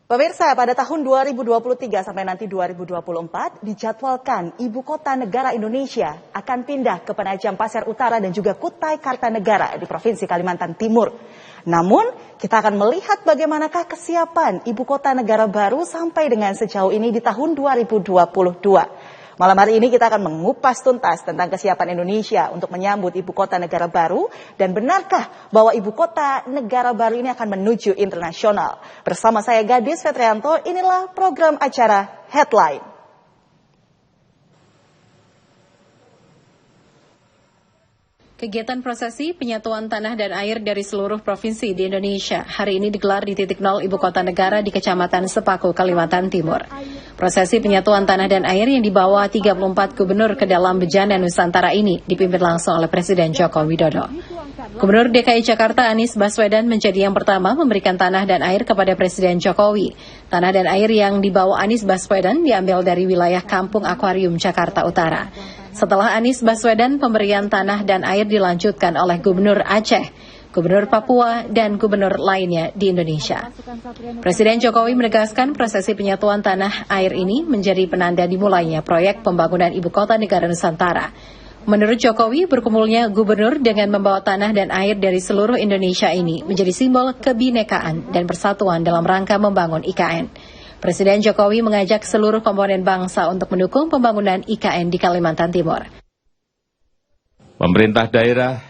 Pemirsa, pada tahun 2023 sampai nanti 2024 dijadwalkan Ibu Kota Negara Indonesia akan pindah ke Penajam Pasir Utara dan juga Kutai Kartanegara di Provinsi Kalimantan Timur. Namun, kita akan melihat bagaimanakah kesiapan Ibu Kota Negara baru sampai dengan sejauh ini di tahun 2022. Malam hari ini kita akan mengupas tuntas tentang kesiapan Indonesia untuk menyambut Ibu Kota Negara baru dan benarkah bahwa Ibu Kota Negara baru ini akan menuju internasional. Bersama saya Gadis Fetrianto, inilah program acara Headline. Kegiatan prosesi penyatuan tanah dan air dari seluruh provinsi di Indonesia hari ini digelar di titik nol Ibu Kota Negara di Kecamatan Sepaku, Kalimantan Timur. Prosesi penyatuan tanah dan air yang dibawa 34 gubernur ke dalam bejana Nusantara ini dipimpin langsung oleh Presiden Joko Widodo. Gubernur DKI Jakarta Anies Baswedan menjadi yang pertama memberikan tanah dan air kepada Presiden Jokowi. Tanah dan air yang dibawa Anies Baswedan diambil dari wilayah Kampung Akuarium, Jakarta Utara. Setelah Anies Baswedan, pemberian tanah dan air dilanjutkan oleh Gubernur Aceh, Gubernur Papua, dan gubernur lainnya di Indonesia. Presiden Jokowi menegaskan prosesi penyatuan tanah air ini menjadi penanda dimulainya proyek pembangunan Ibu Kota Negara Nusantara. Menurut Jokowi, berkumpulnya gubernur dengan membawa tanah dan air dari seluruh Indonesia ini menjadi simbol kebinekaan dan persatuan dalam rangka membangun IKN. Presiden Jokowi mengajak seluruh komponen bangsa untuk mendukung pembangunan IKN di Kalimantan Timur. Pemerintah daerah,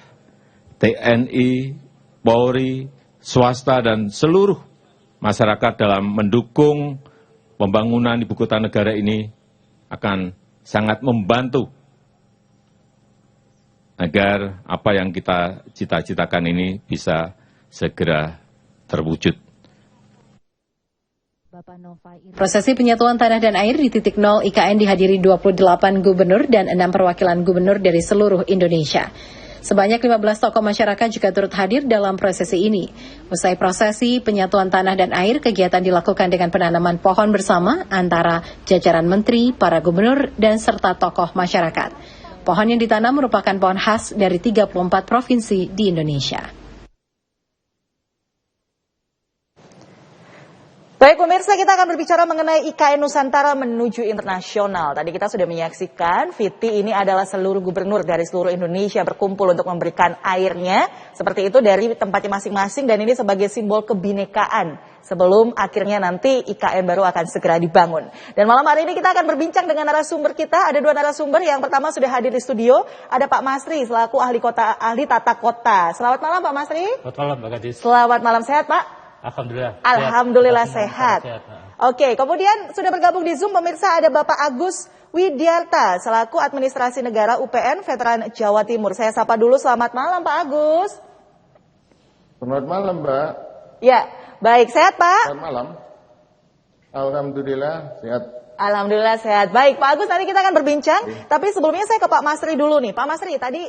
TNI, Polri, swasta, dan seluruh masyarakat dalam mendukung pembangunan Ibu Kota Negara ini akan sangat membantu agar apa yang kita cita-citakan ini bisa segera terwujud. Prosesi penyatuan tanah dan air di titik nol IKN dihadiri 28 gubernur dan 6 perwakilan gubernur dari seluruh Indonesia. Sebanyak 15 tokoh masyarakat juga turut hadir dalam prosesi ini. Usai prosesi penyatuan tanah dan air, kegiatan dilakukan dengan penanaman pohon bersama antara jajaran menteri, para gubernur, dan serta tokoh masyarakat. Pohon yang ditanam merupakan pohon khas dari 34 provinsi di Indonesia. Baik pemirsa, kita akan berbicara mengenai IKN Nusantara menuju internasional. Tadi kita sudah menyaksikan, Viti ini adalah seluruh gubernur dari seluruh Indonesia berkumpul untuk memberikan airnya. Seperti itu dari tempatnya masing-masing dan ini sebagai simbol kebinekaan. Sebelum akhirnya nanti IKN baru akan segera dibangun. Dan malam hari ini kita akan berbincang dengan narasumber kita. Ada 2 narasumber. Yang pertama sudah hadir di studio. Ada Pak Masri selaku ahli tata kota. Selamat malam Pak Masri. Selamat malam Mbak Gadis. Selamat malam, sehat Pak? Alhamdulillah sehat. Oke, kemudian sudah bergabung di Zoom pemirsa ada Bapak Agus Widyarta selaku Administrasi Negara UPN Veteran Jawa Timur. Saya sapa dulu, selamat malam Pak Agus. Selamat malam Mbak. Ya, baik, sehat Pak? Selamat malam. Alhamdulillah sehat. Alhamdulillah sehat. Baik Pak Agus, nanti kita akan berbincang. Tapi sebelumnya saya ke Pak Masri dulu nih. Pak Masri, tadi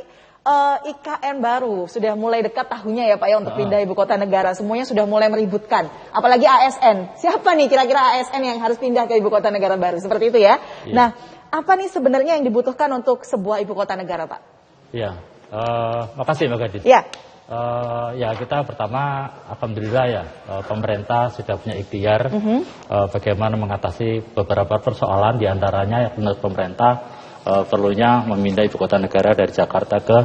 IKN baru sudah mulai dekat tahunnya ya Pak ya untuk pindah Ibu Kota Negara. Semuanya sudah mulai meributkan. Apalagi ASN. Siapa nih kira-kira ASN yang harus pindah ke Ibu Kota Negara baru? Seperti itu ya. Iya. Nah, apa nih sebenarnya yang dibutuhkan untuk sebuah Ibu Kota Negara Pak? Iya, makasih Mbak Gadis. Iya. Ya kita pertama alhamdulillah ya pemerintah sudah punya ikhtiar bagaimana mengatasi beberapa persoalan diantaranya menurut pemerintah perlunya memindah Ibu Kota Negara dari Jakarta ke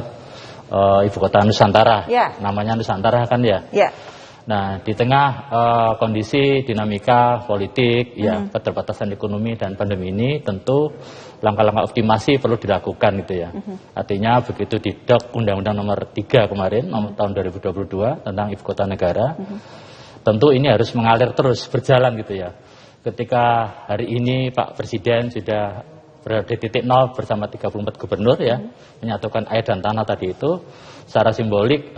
Ibu Kota Nusantara. Yeah. Namanya Nusantara kan ya. Yeah. Nah di tengah kondisi dinamika politik, ya keterbatasan ekonomi dan pandemi ini tentu langkah-langkah optimasi perlu dilakukan gitu ya. Artinya begitu didok Undang-Undang Nomor 3 kemarin tahun 2022 tentang Ibu Kota Negara, tentu ini harus mengalir terus berjalan gitu ya. Ketika hari ini Pak Presiden sudah berada di titik nol bersama 34 gubernur ya, menyatukan air dan tanah tadi itu, secara simbolik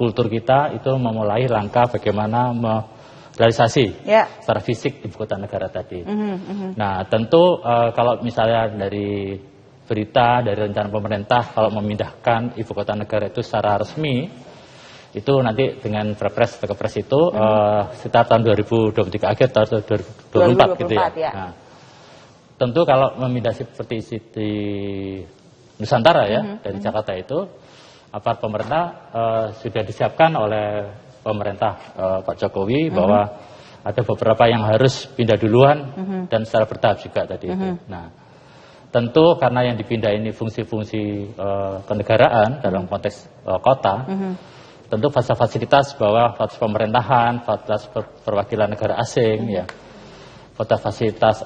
kultur kita itu memulai langkah bagaimana realisasi secara fisik Ibu Kota Negara tadi. Nah tentu kalau misalnya dari berita, dari rencana pemerintah kalau memindahkan Ibu Kota Negara itu secara resmi, itu nanti dengan Perpres itu sekitar tahun 2023 akhir tahun 2024 gitu ya. Nah, tentu kalau memindah seperti di Nusantara ya, dari Jakarta itu, aparat pemerintah sudah disiapkan oleh pemerintah Pak Jokowi bahwa ada beberapa yang harus pindah duluan dan secara bertahap juga tadi itu. Nah, tentu karena yang dipindah ini fungsi-fungsi kenegaraan dalam konteks kota, tentu fasilitas bahwa fasilitas pemerintahan, fasilitas perwakilan negara asing, ya, fasilitas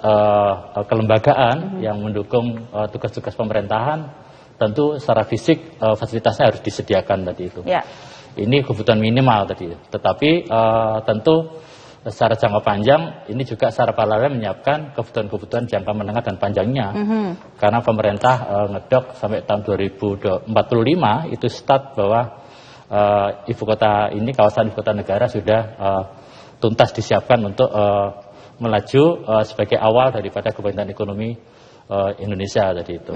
kelembagaan yang mendukung tugas-tugas pemerintahan, tentu secara fisik fasilitasnya harus disediakan tadi itu. Ya. Ini kebutuhan minimal tadi. Tetapi tentu secara jangka panjang ini juga secara paralel menyiapkan kebutuhan-kebutuhan jangka menengah dan panjangnya. Karena pemerintah ngedok sampai tahun 2045 itu start bahwa ibu kota ini, kawasan ibu kota negara sudah tuntas disiapkan untuk melaju sebagai awal daripada kebangkitan ekonomi Indonesia tadi itu.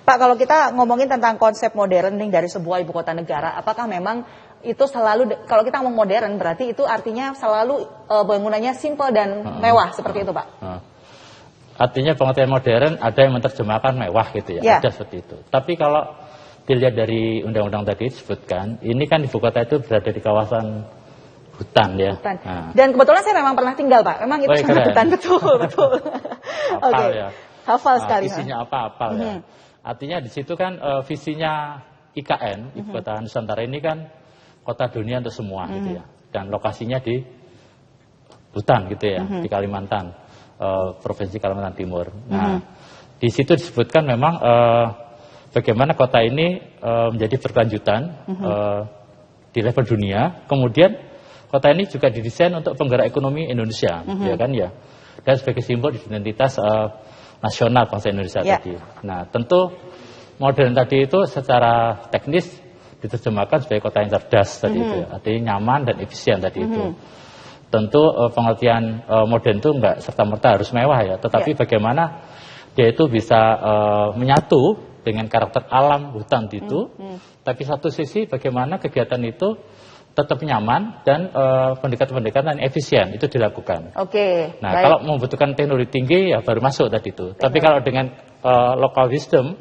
Pak, kalau kita ngomongin tentang konsep modern nih dari sebuah ibu kota negara, apakah memang itu selalu, kalau kita ngomong modern berarti itu artinya selalu bangunannya simple dan mewah seperti itu, Pak? Artinya pengertian modern ada yang menerjemahkan mewah gitu ya, ada seperti itu. Tapi kalau dilihat dari undang-undang tadi disebutkan, ini kan ibu kota itu berada di kawasan hutan ya. Hutan. Dan kebetulan saya memang pernah tinggal, Pak. Memang itu sangat hutan, betul. Hafal ya. Hafal sekali. Visinya apa ya. Artinya di situ kan visinya IKN, Ibu Kota Nusantara ini kan kota dunia untuk semua gitu ya. Dan lokasinya di hutan gitu ya, di Kalimantan, Provinsi Kalimantan Timur. Nah, di situ disebutkan memang bagaimana kota ini menjadi berkelanjutan di level dunia. Kemudian kota ini juga didesain untuk penggerak ekonomi Indonesia, ya kan ya. Dan sebagai simbol identitas nasional bangsa Indonesia tadi. Nah, tentu modern tadi itu secara teknis diterjemahkan sebagai kota yang cerdas tadi itu, artinya nyaman dan efisien tadi itu. Tentu pengertian modern itu enggak serta-merta harus mewah ya, tetapi bagaimana dia itu bisa menyatu dengan karakter alam hutan itu, tapi satu sisi bagaimana kegiatan itu tetap nyaman dan pendekatan-pendekatan efisien itu dilakukan. Oke. Nah, kalau membutuhkan teknologi tinggi ya baru masuk tadi itu. Tapi kalau dengan local wisdom,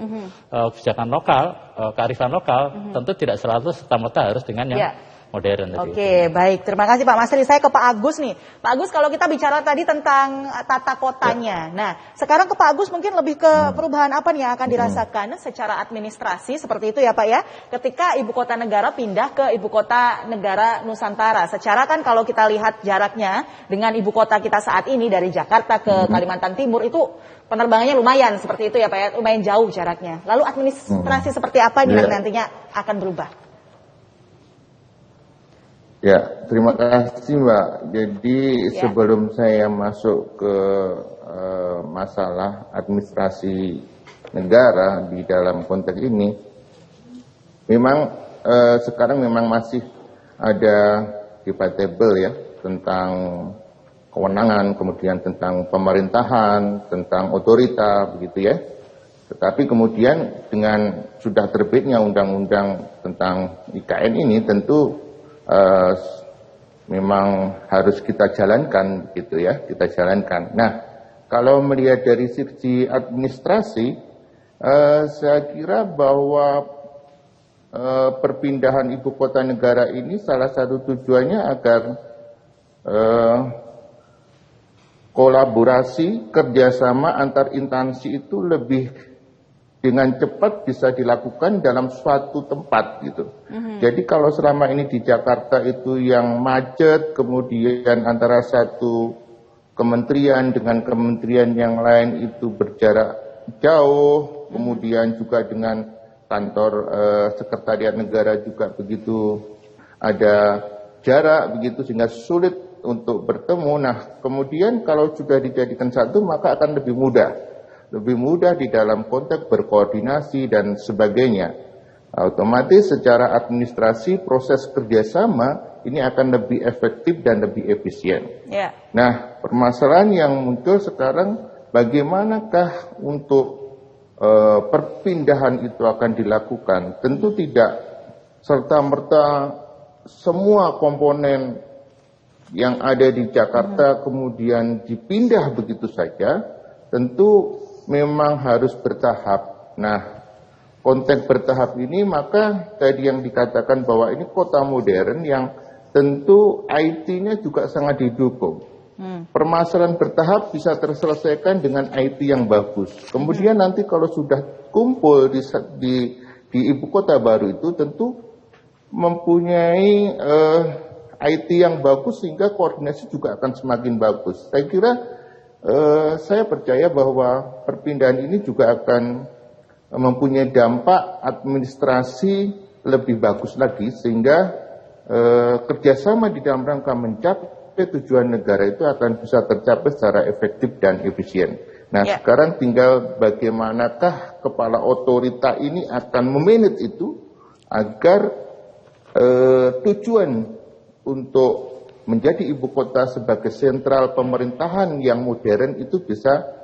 kebijakan lokal, kearifan lokal, tentu tidak selalu serta-merta harus dengan yang modern tadi. Oke, baik. Terima kasih Pak Masri. Saya ke Pak Agus nih. Pak Agus, kalau kita bicara tadi tentang tata kotanya. Nah, sekarang ke Pak Agus mungkin lebih ke perubahan apa nih yang akan dirasakan secara administrasi seperti itu ya Pak ya. Ketika ibu kota negara pindah ke ibu kota negara Nusantara. Secara kan kalau kita lihat jaraknya dengan ibu kota kita saat ini dari Jakarta ke Kalimantan Timur itu penerbangannya lumayan seperti itu ya Pak ya. Lumayan jauh jaraknya. Lalu administrasi seperti apa nih yang nantinya akan berubah? Ya, terima kasih Mbak. Jadi sebelum saya masuk ke masalah administrasi negara di dalam konteks ini, memang sekarang memang masih ada debatable ya tentang kewenangan, kemudian tentang pemerintahan, tentang otorita, begitu ya. Tetapi kemudian dengan sudah terbitnya undang-undang tentang IKN ini tentu memang harus kita jalankan gitu ya, kita jalankan. Nah, kalau melihat dari sisi administrasi, saya kira bahwa perpindahan ibu kota negara ini salah satu tujuannya agar kolaborasi, kerjasama antar instansi itu lebih dengan cepat bisa dilakukan dalam suatu tempat gitu. Jadi kalau selama ini di Jakarta itu yang macet, kemudian antara satu kementerian dengan kementerian yang lain itu berjarak jauh, kemudian juga dengan kantor sekretariat negara juga begitu ada jarak begitu sehingga sulit untuk bertemu. Nah, kemudian kalau sudah dijadikan satu maka akan lebih mudah di dalam konteks berkoordinasi dan sebagainya. Otomatis secara administrasi proses kerjasama ini akan lebih efektif dan lebih efisien. Nah, permasalahan yang muncul sekarang bagaimanakah untuk perpindahan itu akan dilakukan? Tentu tidak serta-merta semua komponen yang ada di Jakarta kemudian dipindah begitu saja. Tentu memang harus bertahap. Nah, konteks bertahap ini maka tadi yang dikatakan bahwa ini kota modern yang tentu IT-nya juga sangat didukung. Permasalahan bertahap bisa terselesaikan dengan IT yang bagus. Kemudian nanti kalau sudah kumpul di ibu kota baru itu tentu mempunyai IT yang bagus sehingga koordinasi juga akan semakin bagus. Saya kira saya percaya bahwa perpindahan ini juga akan mempunyai dampak administrasi lebih bagus lagi sehingga kerjasama di dalam rangka mencapai tujuan negara itu akan bisa tercapai secara efektif dan efisien. Nah, sekarang tinggal bagaimanakah kepala otorita ini akan memanage itu agar tujuan untuk menjadi ibu kota sebagai sentral pemerintahan yang modern itu bisa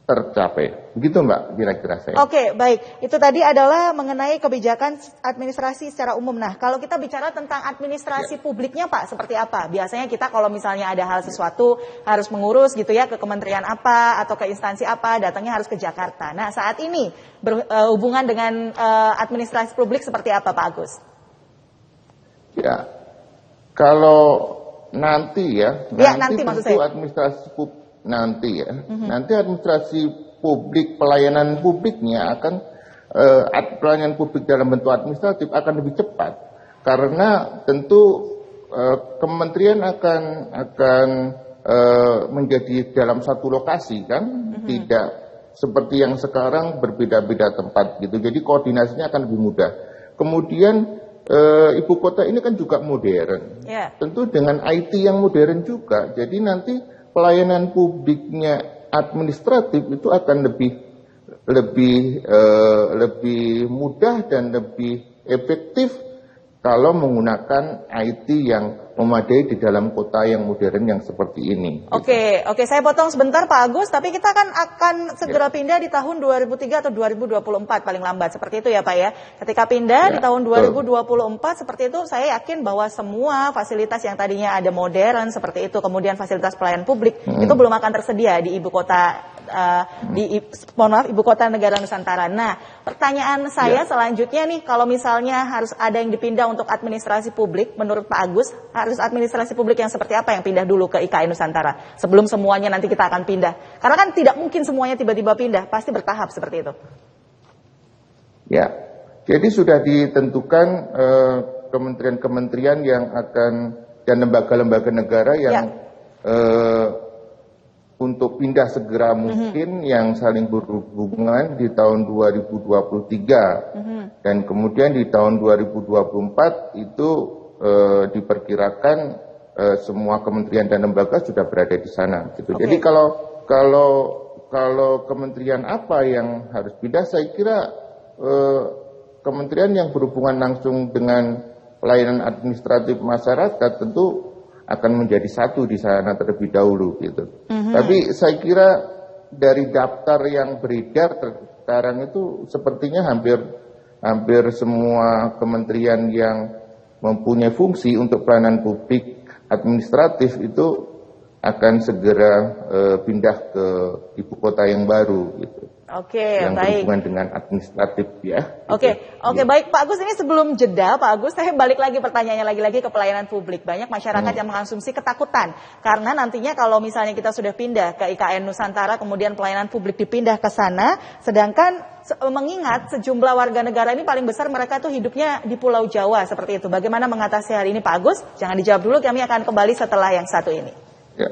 tercapai. Begitu Mbak, kira-kira saya. Oke, baik. Itu tadi adalah mengenai kebijakan administrasi secara umum. Nah, kalau kita bicara tentang administrasi publiknya Pak, seperti apa? Biasanya kita kalau misalnya ada hal sesuatu harus mengurus gitu ya ke kementerian apa atau ke instansi apa, datangnya harus ke Jakarta. Nah, saat ini berhubungan dengan administrasi publik seperti apa Pak Agus? Ya, kalau nanti ya, nanti maksud tentu saya. administrasi publik nanti administrasi publik, pelayanan publiknya akan pelayanan publik dalam bentuk administratif akan lebih cepat karena tentu kementerian akan menjadi dalam satu lokasi kan, tidak seperti yang sekarang berbeda-beda tempat gitu. Jadi koordinasinya akan lebih mudah. Kemudian ibu kota ini kan juga modern, tentu dengan IT yang modern juga. Jadi nanti pelayanan publiknya administratif itu akan lebih mudah dan lebih efektif kalau menggunakan IT yang memadai di dalam kota yang modern yang seperti ini. Oke, saya potong sebentar Pak Agus, tapi kita kan akan segera pindah di tahun 2003 atau 2024 paling lambat, seperti itu ya Pak ya. Ketika pindah di tahun 2024 seperti itu, saya yakin bahwa semua fasilitas yang tadinya ada modern seperti itu, kemudian fasilitas pelayanan publik itu belum akan tersedia di ibu kota ibu kota negara Nusantara. Nah, pertanyaan saya selanjutnya nih, kalau misalnya harus ada yang dipindah untuk administrasi publik, menurut Pak Agus, harus administrasi publik yang seperti apa yang pindah dulu ke IKN Nusantara sebelum semuanya nanti kita akan pindah? Karena kan tidak mungkin semuanya tiba-tiba pindah, pasti bertahap seperti itu. Ya, jadi sudah ditentukan kementerian-kementerian yang akan dan lembaga-lembaga negara yang untuk pindah segera mungkin yang saling berhubungan di tahun 2023 dan kemudian di tahun 2024 itu diperkirakan semua kementerian dan lembaga sudah berada di sana gitu. Jadi kalau kementerian apa yang harus pindah, saya kira kementerian yang berhubungan langsung dengan pelayanan administratif masyarakat tentu akan menjadi satu di sana terlebih dahulu gitu. Tapi saya kira dari daftar yang beredar sekarang itu sepertinya hampir semua kementerian yang mempunyai fungsi untuk pelayanan publik administratif itu akan segera pindah ke ibu kota yang baru gitu. Yang baik. berhubungan dengan administratif ya. Baik Pak Agus, ini sebelum jeda Pak Agus, saya balik lagi pertanyaannya lagi ke pelayanan publik. Banyak masyarakat yang mengkonsumsi ketakutan karena nantinya kalau misalnya kita sudah pindah ke IKN Nusantara, kemudian pelayanan publik dipindah ke sana, sedangkan mengingat sejumlah warga negara ini paling besar mereka tuh hidupnya di Pulau Jawa seperti itu. Bagaimana mengatasi hari ini Pak Agus? Jangan dijawab dulu, kami akan kembali setelah yang satu ini. Ya.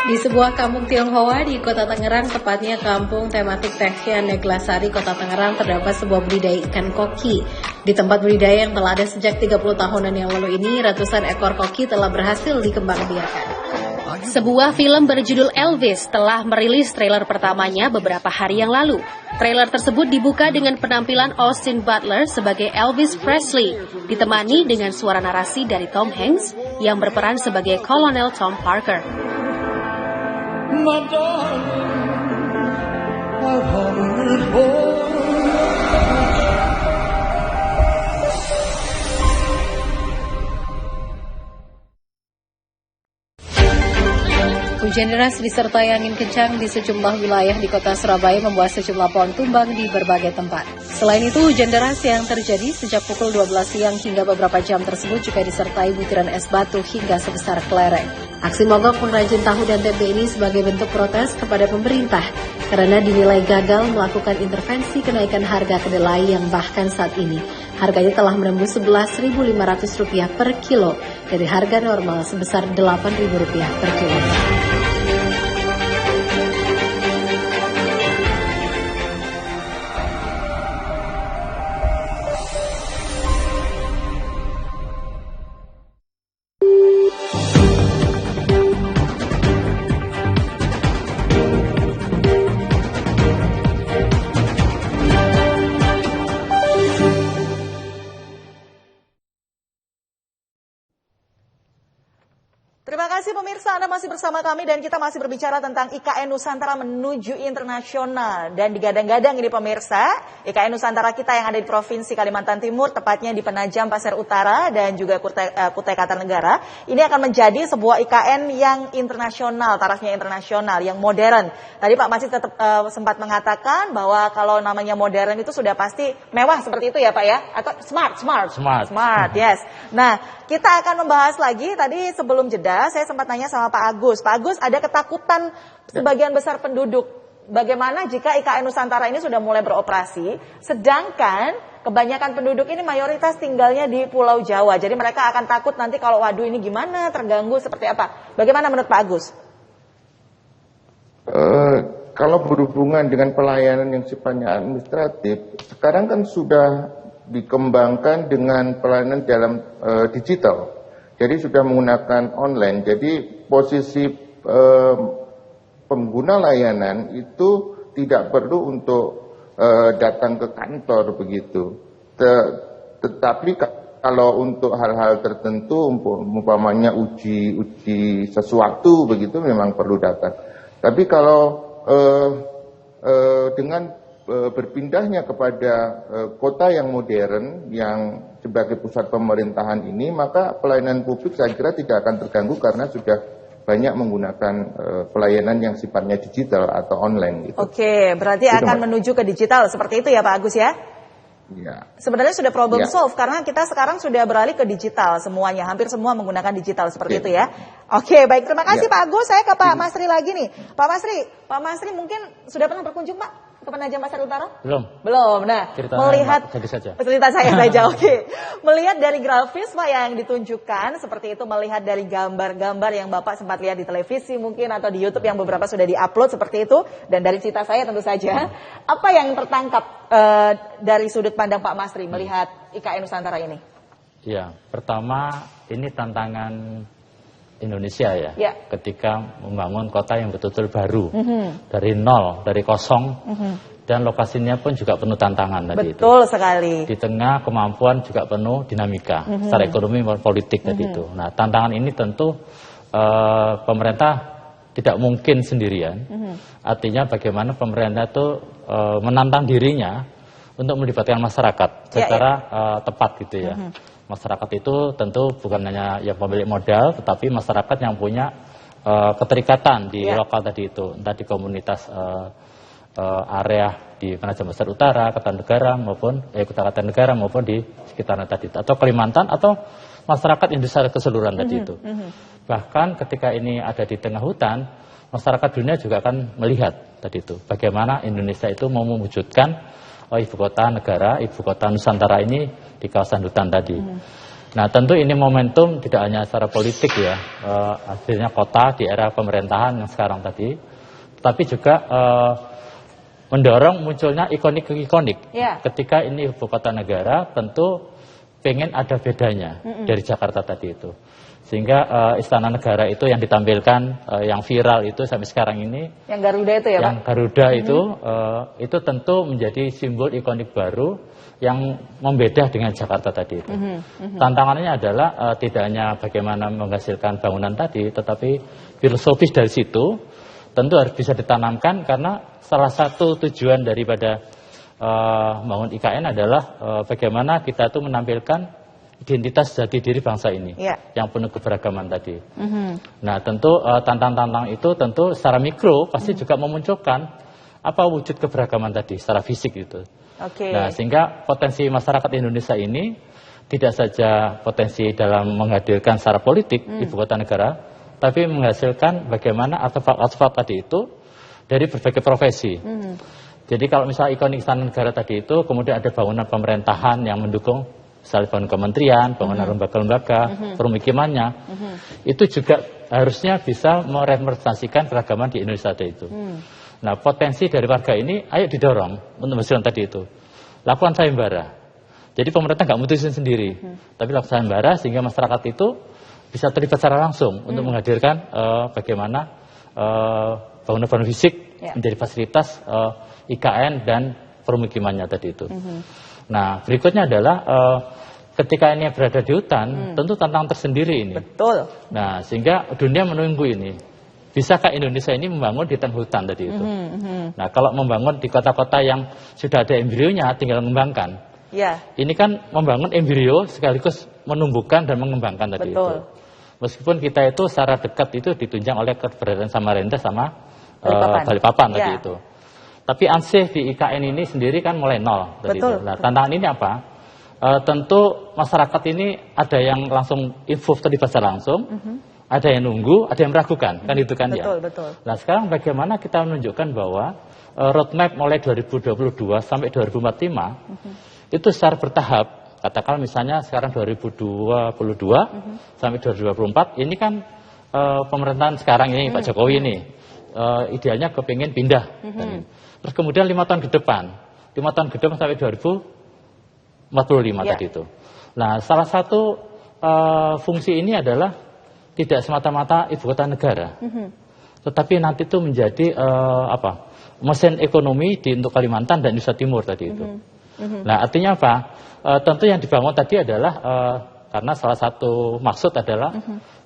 Di sebuah kampung Tionghoa di Kota Tangerang, tepatnya kampung tematik Tehya Neglasari, Kota Tangerang, terdapat sebuah budidaya ikan koki. Di tempat budidaya yang telah ada sejak 30 tahunan yang lalu ini, ratusan ekor koki telah berhasil dikembangbiakan. Sebuah film berjudul Elvis telah merilis trailer pertamanya beberapa hari yang lalu. Trailer tersebut dibuka dengan penampilan Austin Butler sebagai Elvis Presley, ditemani dengan suara narasi dari Tom Hanks yang berperan sebagai Kolonel Tom Parker. My darling, I've hungered for Hujan deras disertai angin kencang di sejumlah wilayah di kota Surabaya membuat sejumlah pohon tumbang di berbagai tempat. Selain itu, hujan deras yang terjadi sejak pukul 12 siang hingga beberapa jam tersebut juga disertai butiran es batu hingga sebesar kelereng. Aksi mogok pengrajin tahu dan tempe ini sebagai bentuk protes kepada pemerintah karena dinilai gagal melakukan intervensi kenaikan harga kedelai yang bahkan saat ini harganya telah menembus Rp11.500 per kilo dari harga normal sebesar Rp8.000 per kilo. Terima kasih pemirsa, Anda masih bersama kami dan kita masih berbicara tentang IKN Nusantara menuju internasional. Dan digadang-gadang ini pemirsa, IKN Nusantara kita yang ada di Provinsi Kalimantan Timur, tepatnya di Penajam Pasir Utara dan juga Kutai Kartanegara, ini akan menjadi sebuah IKN yang internasional, tarafnya internasional, yang modern. Tadi Pak Masih tetap sempat mengatakan bahwa kalau namanya modern itu sudah pasti mewah seperti itu ya Pak ya? Atau smart, yes. Nah, kita akan membahas lagi tadi sebelum jeda. Saya sempat tanya sama Pak Agus. Pak Agus, ada ketakutan sebagian besar penduduk. Bagaimana jika IKN Nusantara ini sudah mulai beroperasi, sedangkan kebanyakan penduduk ini mayoritas tinggalnya di Pulau Jawa. Jadi mereka akan takut nanti kalau waduh ini gimana, terganggu seperti apa. Bagaimana menurut Pak Agus? Kalau berhubungan dengan pelayanan yang sifatnya administratif, sekarang kan sudah dikembangkan dengan pelayanan dalam digital. Jadi sudah menggunakan online. Jadi posisi pengguna layanan itu tidak perlu untuk datang ke kantor begitu. Tetapi kalau untuk hal-hal tertentu, umpamanya uji sesuatu begitu, memang perlu datang. Tapi kalau dengan berpindahnya kepada kota yang modern, yang sebagai pusat pemerintahan ini, maka pelayanan publik saya kira tidak akan terganggu karena sudah banyak menggunakan pelayanan yang sifatnya digital atau online. Gitu. Oke, berarti itu akan menuju ke digital seperti itu ya Pak Agus ya? Ya. Sebenarnya sudah problem solve karena kita sekarang sudah beralih ke digital semuanya, hampir semua menggunakan digital seperti itu ya. Oke, baik, terima kasih Pak Agus. Saya ke Pak Masri lagi nih. Pak Masri mungkin sudah pernah berkunjung Pak ke Penajam Pasir Utara? Belum. Nah, melihat cerita saya saja. Oke. Melihat dari grafis Pak yang ditunjukkan seperti itu, melihat dari gambar-gambar yang Bapak sempat lihat di televisi mungkin atau di YouTube yang beberapa sudah diupload seperti itu, dan dari cerita saya tentu saja, apa yang tertangkap dari sudut pandang Pak Masri melihat IKN Nusantara ini? Ya, pertama ini tantangan Indonesia ya, ketika membangun kota yang betul-betul baru, dari nol, dari kosong, dan lokasinya pun juga penuh tantangan tadi itu. Betul sekali. Di tengah kemampuan juga penuh dinamika, secara ekonomi maupun politik tadi itu. Nah, tantangan ini tentu pemerintah tidak mungkin sendirian. Artinya bagaimana pemerintah itu menantang dirinya untuk melibatkan masyarakat secara tepat gitu ya. Masyarakat itu tentu bukan hanya yang pemilik modal, tetapi masyarakat yang punya keterikatan di lokal tadi itu, entah di komunitas area di Penajam Pasir Utara, Kartanegara maupun Kutai Kartanegara maupun di sekitarnya tadi itu, atau Kalimantan atau masyarakat Indonesia keseluruhan tadi itu. Bahkan ketika ini ada di tengah hutan, masyarakat dunia juga akan melihat tadi itu bagaimana Indonesia itu mau mewujudkan ibu kota negara, ibu kota Nusantara ini di kawasan hutan tadi. Nah, tentu ini momentum tidak hanya secara politik ya, hasilnya kota di era pemerintahan yang sekarang tadi, tapi juga mendorong munculnya ikonik-ikonik. Ketika ini ibu kota negara, tentu pengen ada bedanya dari Jakarta tadi itu. Sehingga Istana Negara itu yang ditampilkan, yang viral itu sampai sekarang ini, yang Garuda itu ya Pak? Yang Garuda itu tentu menjadi simbol ikonik baru yang membeda dengan Jakarta tadi itu. Tantangannya adalah tidak hanya bagaimana menghasilkan bangunan tadi, tetapi filosofis dari situ tentu harus bisa ditanamkan, karena salah satu tujuan daripada membangun IKN adalah bagaimana kita itu menampilkan identitas jati diri bangsa ini yang penuh keberagaman tadi. Nah, tentu tantangan-tantangan itu tentu secara mikro pasti juga memunculkan apa wujud keberagaman tadi secara fisik itu. Nah, sehingga potensi masyarakat Indonesia ini tidak saja potensi dalam menghadirkan secara politik ibu kota negara, tapi menghasilkan bagaimana artefak-artefak tadi itu dari berbagai profesi. Jadi kalau misalnya ikon istana negara tadi itu, kemudian ada bangunan pemerintahan yang mendukung, misalnya bangunan kementerian, bangunan lembaga-lembaga, permukimannya, itu juga harusnya bisa merepresentasikan keragaman di Indonesia tadi itu. Nah, potensi dari warga ini, ayo didorong untuk menghasilkan tadi itu. Lakukan sayembara. Jadi pemerintah nggak mutusin sendiri, tapi lakukan sayembara sehingga masyarakat itu bisa terlibat secara langsung untuk menghadirkan bagaimana bangunan-bangunan fisik menjadi fasilitas IKN dan permukimannya tadi itu. Nah, berikutnya adalah ketika ini berada di hutan, tentu tantangan tersendiri ini. Betul. Nah, sehingga dunia menunggu ini. Bisakah Indonesia ini membangun di tengah hutan tadi itu? Nah, kalau membangun di kota-kota yang sudah ada embrionya, tinggal mengembangkan. Ini kan membangun embrio sekaligus menumbuhkan dan mengembangkan tadi itu. Meskipun kita itu secara dekat itu ditunjang oleh keberadaan Samarinda sama Balikpapan tadi itu. Tapi ansih di IKN ini sendiri kan mulai nol tadi itu. Nah, tantangan ini apa? Tentu masyarakat ini ada yang langsung info terlibat secara langsung, ada yang nunggu, ada yang meragukan, kan itu kan ya. Nah, sekarang bagaimana kita menunjukkan bahwa roadmap mulai 2022 sampai 2045 itu secara bertahap. Katakan misalnya sekarang 2022 sampai 2024, ini kan pemerintahan sekarang ini Pak Jokowi ini idealnya kepingin pindah. Terus kemudian 5 tahun ke depan, 5 tahun ke depan sampai 2045 tadi itu. Nah, salah satu fungsi ini adalah tidak semata-mata ibu kota negara, tetapi nanti itu menjadi mesin ekonomi untuk Kalimantan dan Nusa Timur tadi itu. Nah, artinya apa? Tentu yang dibangun tadi adalah karena salah satu maksud adalah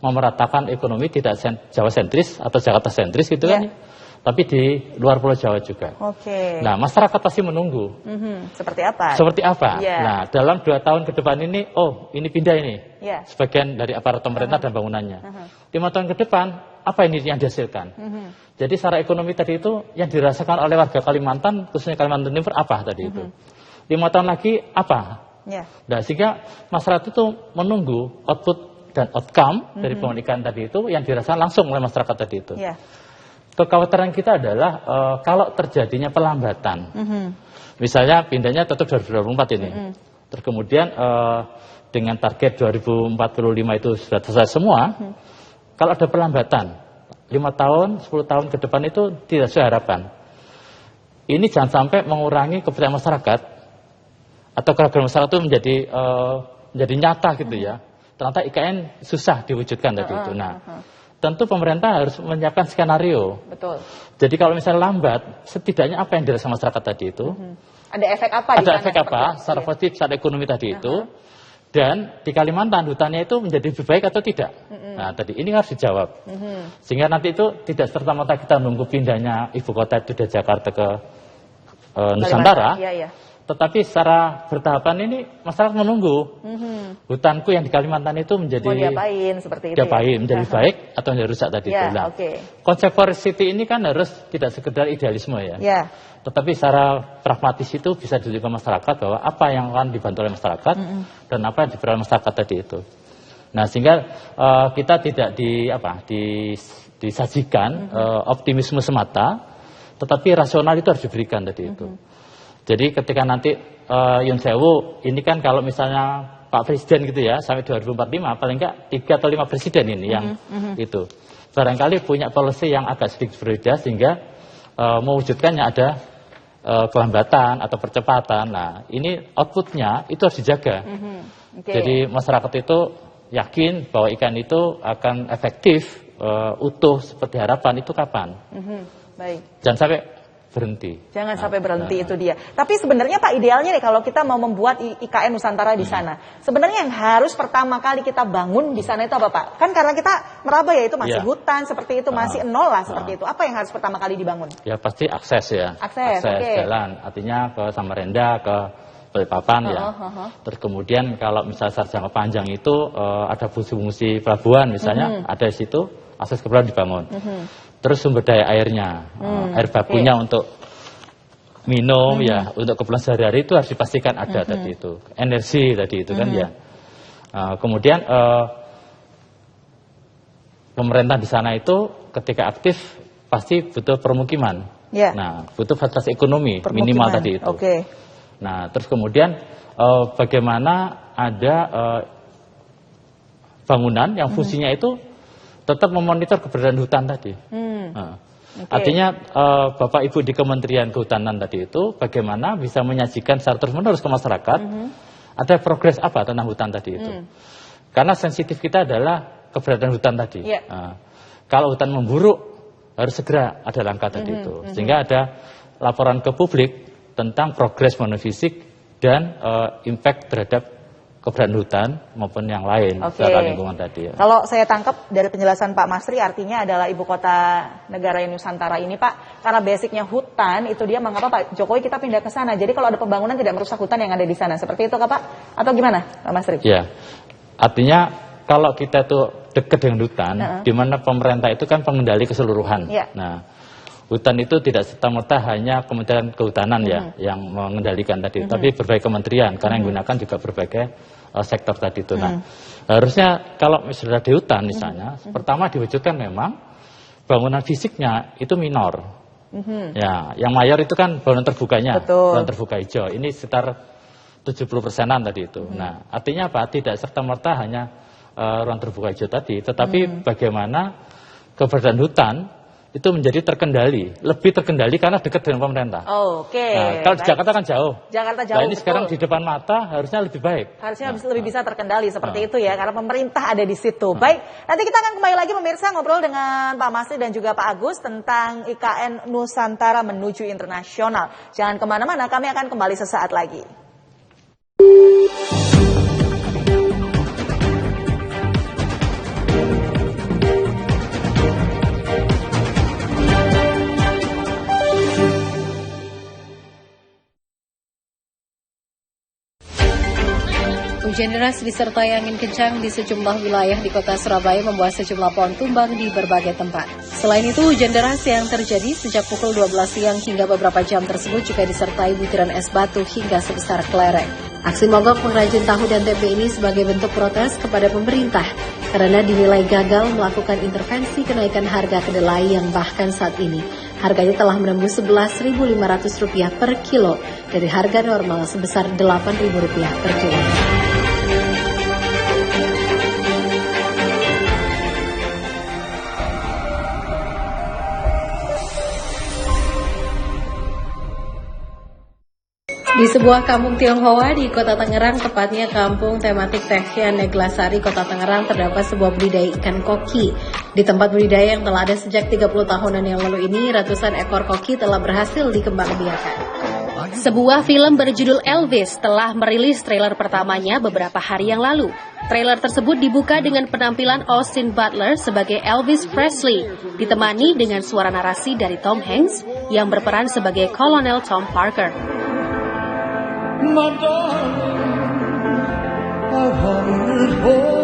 memeratakan ekonomi tidak Jawa sentris atau Jakarta sentris gitu kan, tapi di luar Pulau Jawa juga. Nah, masyarakat pasti menunggu. Seperti apa? Seperti apa? Nah, dalam 2 tahun ke depan ini, ini pindah ini, sebagian dari aparat pemerintah dan bangunannya. 5 tahun ke depan, apa ini yang dihasilkan? Jadi secara ekonomi tadi itu yang dirasakan oleh warga Kalimantan, khususnya Kalimantan Timur, apa tadi itu? 5 tahun lagi apa? Nah, sehingga masyarakat itu menunggu output dan outcome dari pemilikan tadi itu yang dirasakan langsung oleh masyarakat tadi itu. Kekhawatiran kita adalah kalau terjadinya pelambatan, misalnya pindahnya tetap 2024 ini, terus kemudian dengan target 2045 itu sudah selesai semua, kalau ada pelambatan 5 tahun, 10 tahun ke depan itu tidak sesuai harapan. Ini jangan sampai mengurangi kepercayaan masyarakat atau keragaman masyarakat itu menjadi nyata gitu ya. Ternyata IKN susah diwujudkan tadi itu. Nah, tentu pemerintah harus menyiapkan skenario. Jadi kalau misalnya lambat, setidaknya apa yang dirasakan masyarakat tadi itu? Ada efek apa? Ada efek apa? Secara positif, secara ekonomi tadi itu. Dan di Kalimantan hutannya itu menjadi lebih baik atau tidak? Nah, tadi ini harus dijawab. Sehingga nanti itu tidak serta-merta kita nunggu pindahnya ibu kota itu dari Jakarta ke Nusantara. Tetapi secara bertahapan ini masyarakat menunggu hutanku yang di Kalimantan itu menjadi mau diapain seperti itu menjadi baik atau menjadi rusak tadi itu. Nah, konsep forest city ini kan harus tidak sekedar idealisme ya. Tetapi secara pragmatis itu bisa ditunjukkan masyarakat bahwa apa yang akan dibantu oleh masyarakat dan apa yang diberikan masyarakat tadi itu. Nah, sehingga kita tidak disajikan optimisme semata, tetapi rasional itu harus diberikan tadi itu. Jadi ketika nanti Yun Sewu ini kan kalau misalnya Pak Presiden gitu ya sampai 2045 paling enggak 3 atau 5 presiden ini yang itu barangkali punya policy yang agak sedikit berbeda sehingga mewujudkannya ada kelambatan atau percepatan. Nah, ini outputnya itu harus dijaga. Jadi masyarakat itu yakin bahwa ikan itu akan efektif utuh seperti harapan itu kapan? Jangan sampai berhenti. Jangan sampai berhenti, itu dia. Tapi sebenarnya Pak, idealnya nih kalau kita mau membuat IKN Nusantara di sana, sebenarnya yang harus pertama kali kita bangun di sana itu apa Pak? Kan karena kita meraba ya itu masih hutan seperti itu, masih nol lah seperti itu. Apa yang harus pertama kali dibangun? Ya pasti akses ya. Akses jalan. Artinya ke Samarinda, ke Balikpapan ya. Terus kemudian kalau misalnya secara jangka panjang itu ada fungsi-fungsi pelabuhan misalnya ada di situ, akses ke pelabuhan dibangun. Terus sumber daya airnya, air bakunya untuk minum ya, untuk keperluan sehari-hari itu harus dipastikan ada tadi itu. Energi tadi itu kan ya. Kemudian pemerintah di sana itu ketika aktif pasti butuh permukiman. Nah, butuh fasilitas ekonomi minimal tadi itu. Nah, terus kemudian bagaimana ada bangunan yang fungsinya itu tetap memonitor keberadaan hutan tadi. Artinya Bapak Ibu di Kementerian Kehutanan tadi itu bagaimana bisa menyajikan secara terus-menerus ke masyarakat ada progres apa tentang hutan tadi itu. Karena sensitif kita adalah keberadaan hutan tadi. Kalau hutan memburuk harus segera ada langkah tadi itu. Sehingga ada laporan ke publik tentang progres manusia fisik dan impact terhadap keberadaan hutan maupun yang lain secara lingkungan tadi ya. Kalau saya tangkap dari penjelasan Pak Masri artinya adalah ibu kota negara Nusantara ini Pak, karena basicnya hutan itu dia mengapa Pak Jokowi kita pindah ke sana. Jadi kalau ada pembangunan tidak merusak hutan yang ada di sana. Seperti itu Pak? Atau gimana Pak Masri? Ya, artinya kalau kita tuh dekat dengan hutan, di mana pemerintah itu kan pengendali keseluruhan. Nah, hutan itu tidak serta-merta hanya Kementerian Kehutanan ya yang mengendalikan tadi, tapi berbagai kementerian karena yang gunakan juga berbagai sektor tadi itu. Nah, harusnya kalau misalnya di hutan misalnya, pertama diwujudkan memang bangunan fisiknya itu minor. Ya, yang mayor itu kan bangunan terbukanya, bangunan terbuka hijau. Ini sekitar 70%-an tadi itu. Nah, artinya apa? Tidak serta-merta hanya ruang terbuka hijau tadi, tetapi bagaimana keberadaan hutan itu menjadi terkendali, lebih terkendali karena dekat dengan pemerintah. Nah, kalau di Jakarta kan jauh. Nah, ini sekarang di depan mata harusnya lebih baik. Harusnya lebih bisa terkendali seperti itu ya, karena pemerintah ada di situ. Baik, nanti kita akan kembali lagi pemirsa ngobrol dengan Pak Masri dan juga Pak Agus tentang IKN Nusantara menuju internasional. Jangan kemana-mana, kami akan kembali sesaat lagi. Hujan deras disertai angin kencang di sejumlah wilayah di kota Surabaya membuat sejumlah pohon tumbang di berbagai tempat. Selain itu, hujan deras yang terjadi sejak pukul 12 siang hingga beberapa jam tersebut juga disertai butiran es batu hingga sebesar kelereng. Aksi mogok pengrajin tahu dan tempe ini sebagai bentuk protes kepada pemerintah karena dinilai gagal melakukan intervensi kenaikan harga kedelai yang bahkan saat ini harganya telah menembus Rp11.500 per kilo dari harga normal sebesar Rp8.000 per kilo. Di sebuah kampung Tionghoa di Kota Tangerang, tepatnya kampung tematik Tehyan Neglasari, Kota Tangerang, terdapat sebuah budidaya ikan koki. Di tempat budidaya yang telah ada sejak 30 tahunan yang lalu ini, ratusan ekor koki telah berhasil dikembangbiakan. Sebuah film berjudul Elvis telah merilis trailer pertamanya beberapa hari yang lalu. Trailer tersebut dibuka dengan penampilan Austin Butler sebagai Elvis Presley, ditemani dengan suara narasi dari Tom Hanks yang berperan sebagai Kolonel Tom Parker. My darling, I've hungered for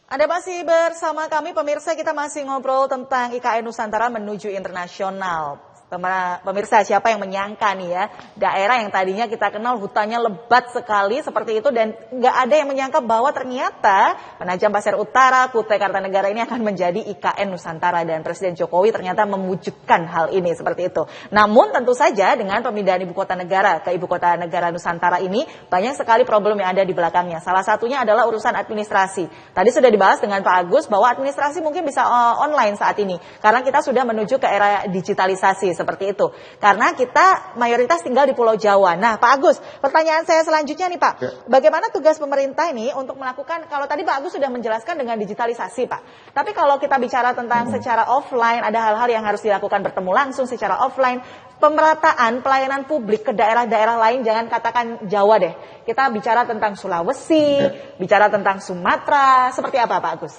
Anda masih bersama kami pemirsa, kita masih ngobrol tentang IKN Nusantara menuju internasional. Pemirsa, siapa yang menyangka nih ya, daerah yang tadinya kita kenal hutannya lebat sekali seperti itu dan nggak ada yang menyangka bahwa ternyata Penajam Pasir Utara, Kutai Kartanegara ini akan menjadi IKN Nusantara dan Presiden Jokowi ternyata mewujudkan hal ini seperti itu. Namun tentu saja dengan pemindahan ibu kota negara ke ibu kota negara Nusantara ini banyak sekali problem yang ada di belakangnya. Salah satunya adalah urusan administrasi. Tadi sudah dibahas dengan Pak Agus bahwa administrasi mungkin bisa online saat ini karena kita sudah menuju ke era digitalisasi. seperti itu. Karena kita mayoritas tinggal di Pulau Jawa. Nah, Pak Agus, pertanyaan saya selanjutnya nih Pak, bagaimana tugas pemerintah ini untuk melakukan, kalau tadi Pak Agus sudah menjelaskan dengan digitalisasi Pak, tapi kalau kita bicara tentang secara offline, ada hal-hal yang harus dilakukan bertemu langsung secara offline, pemerataan pelayanan publik ke daerah-daerah lain, jangan katakan Jawa deh, kita bicara tentang Sulawesi, bicara tentang Sumatera, seperti apa Pak Agus?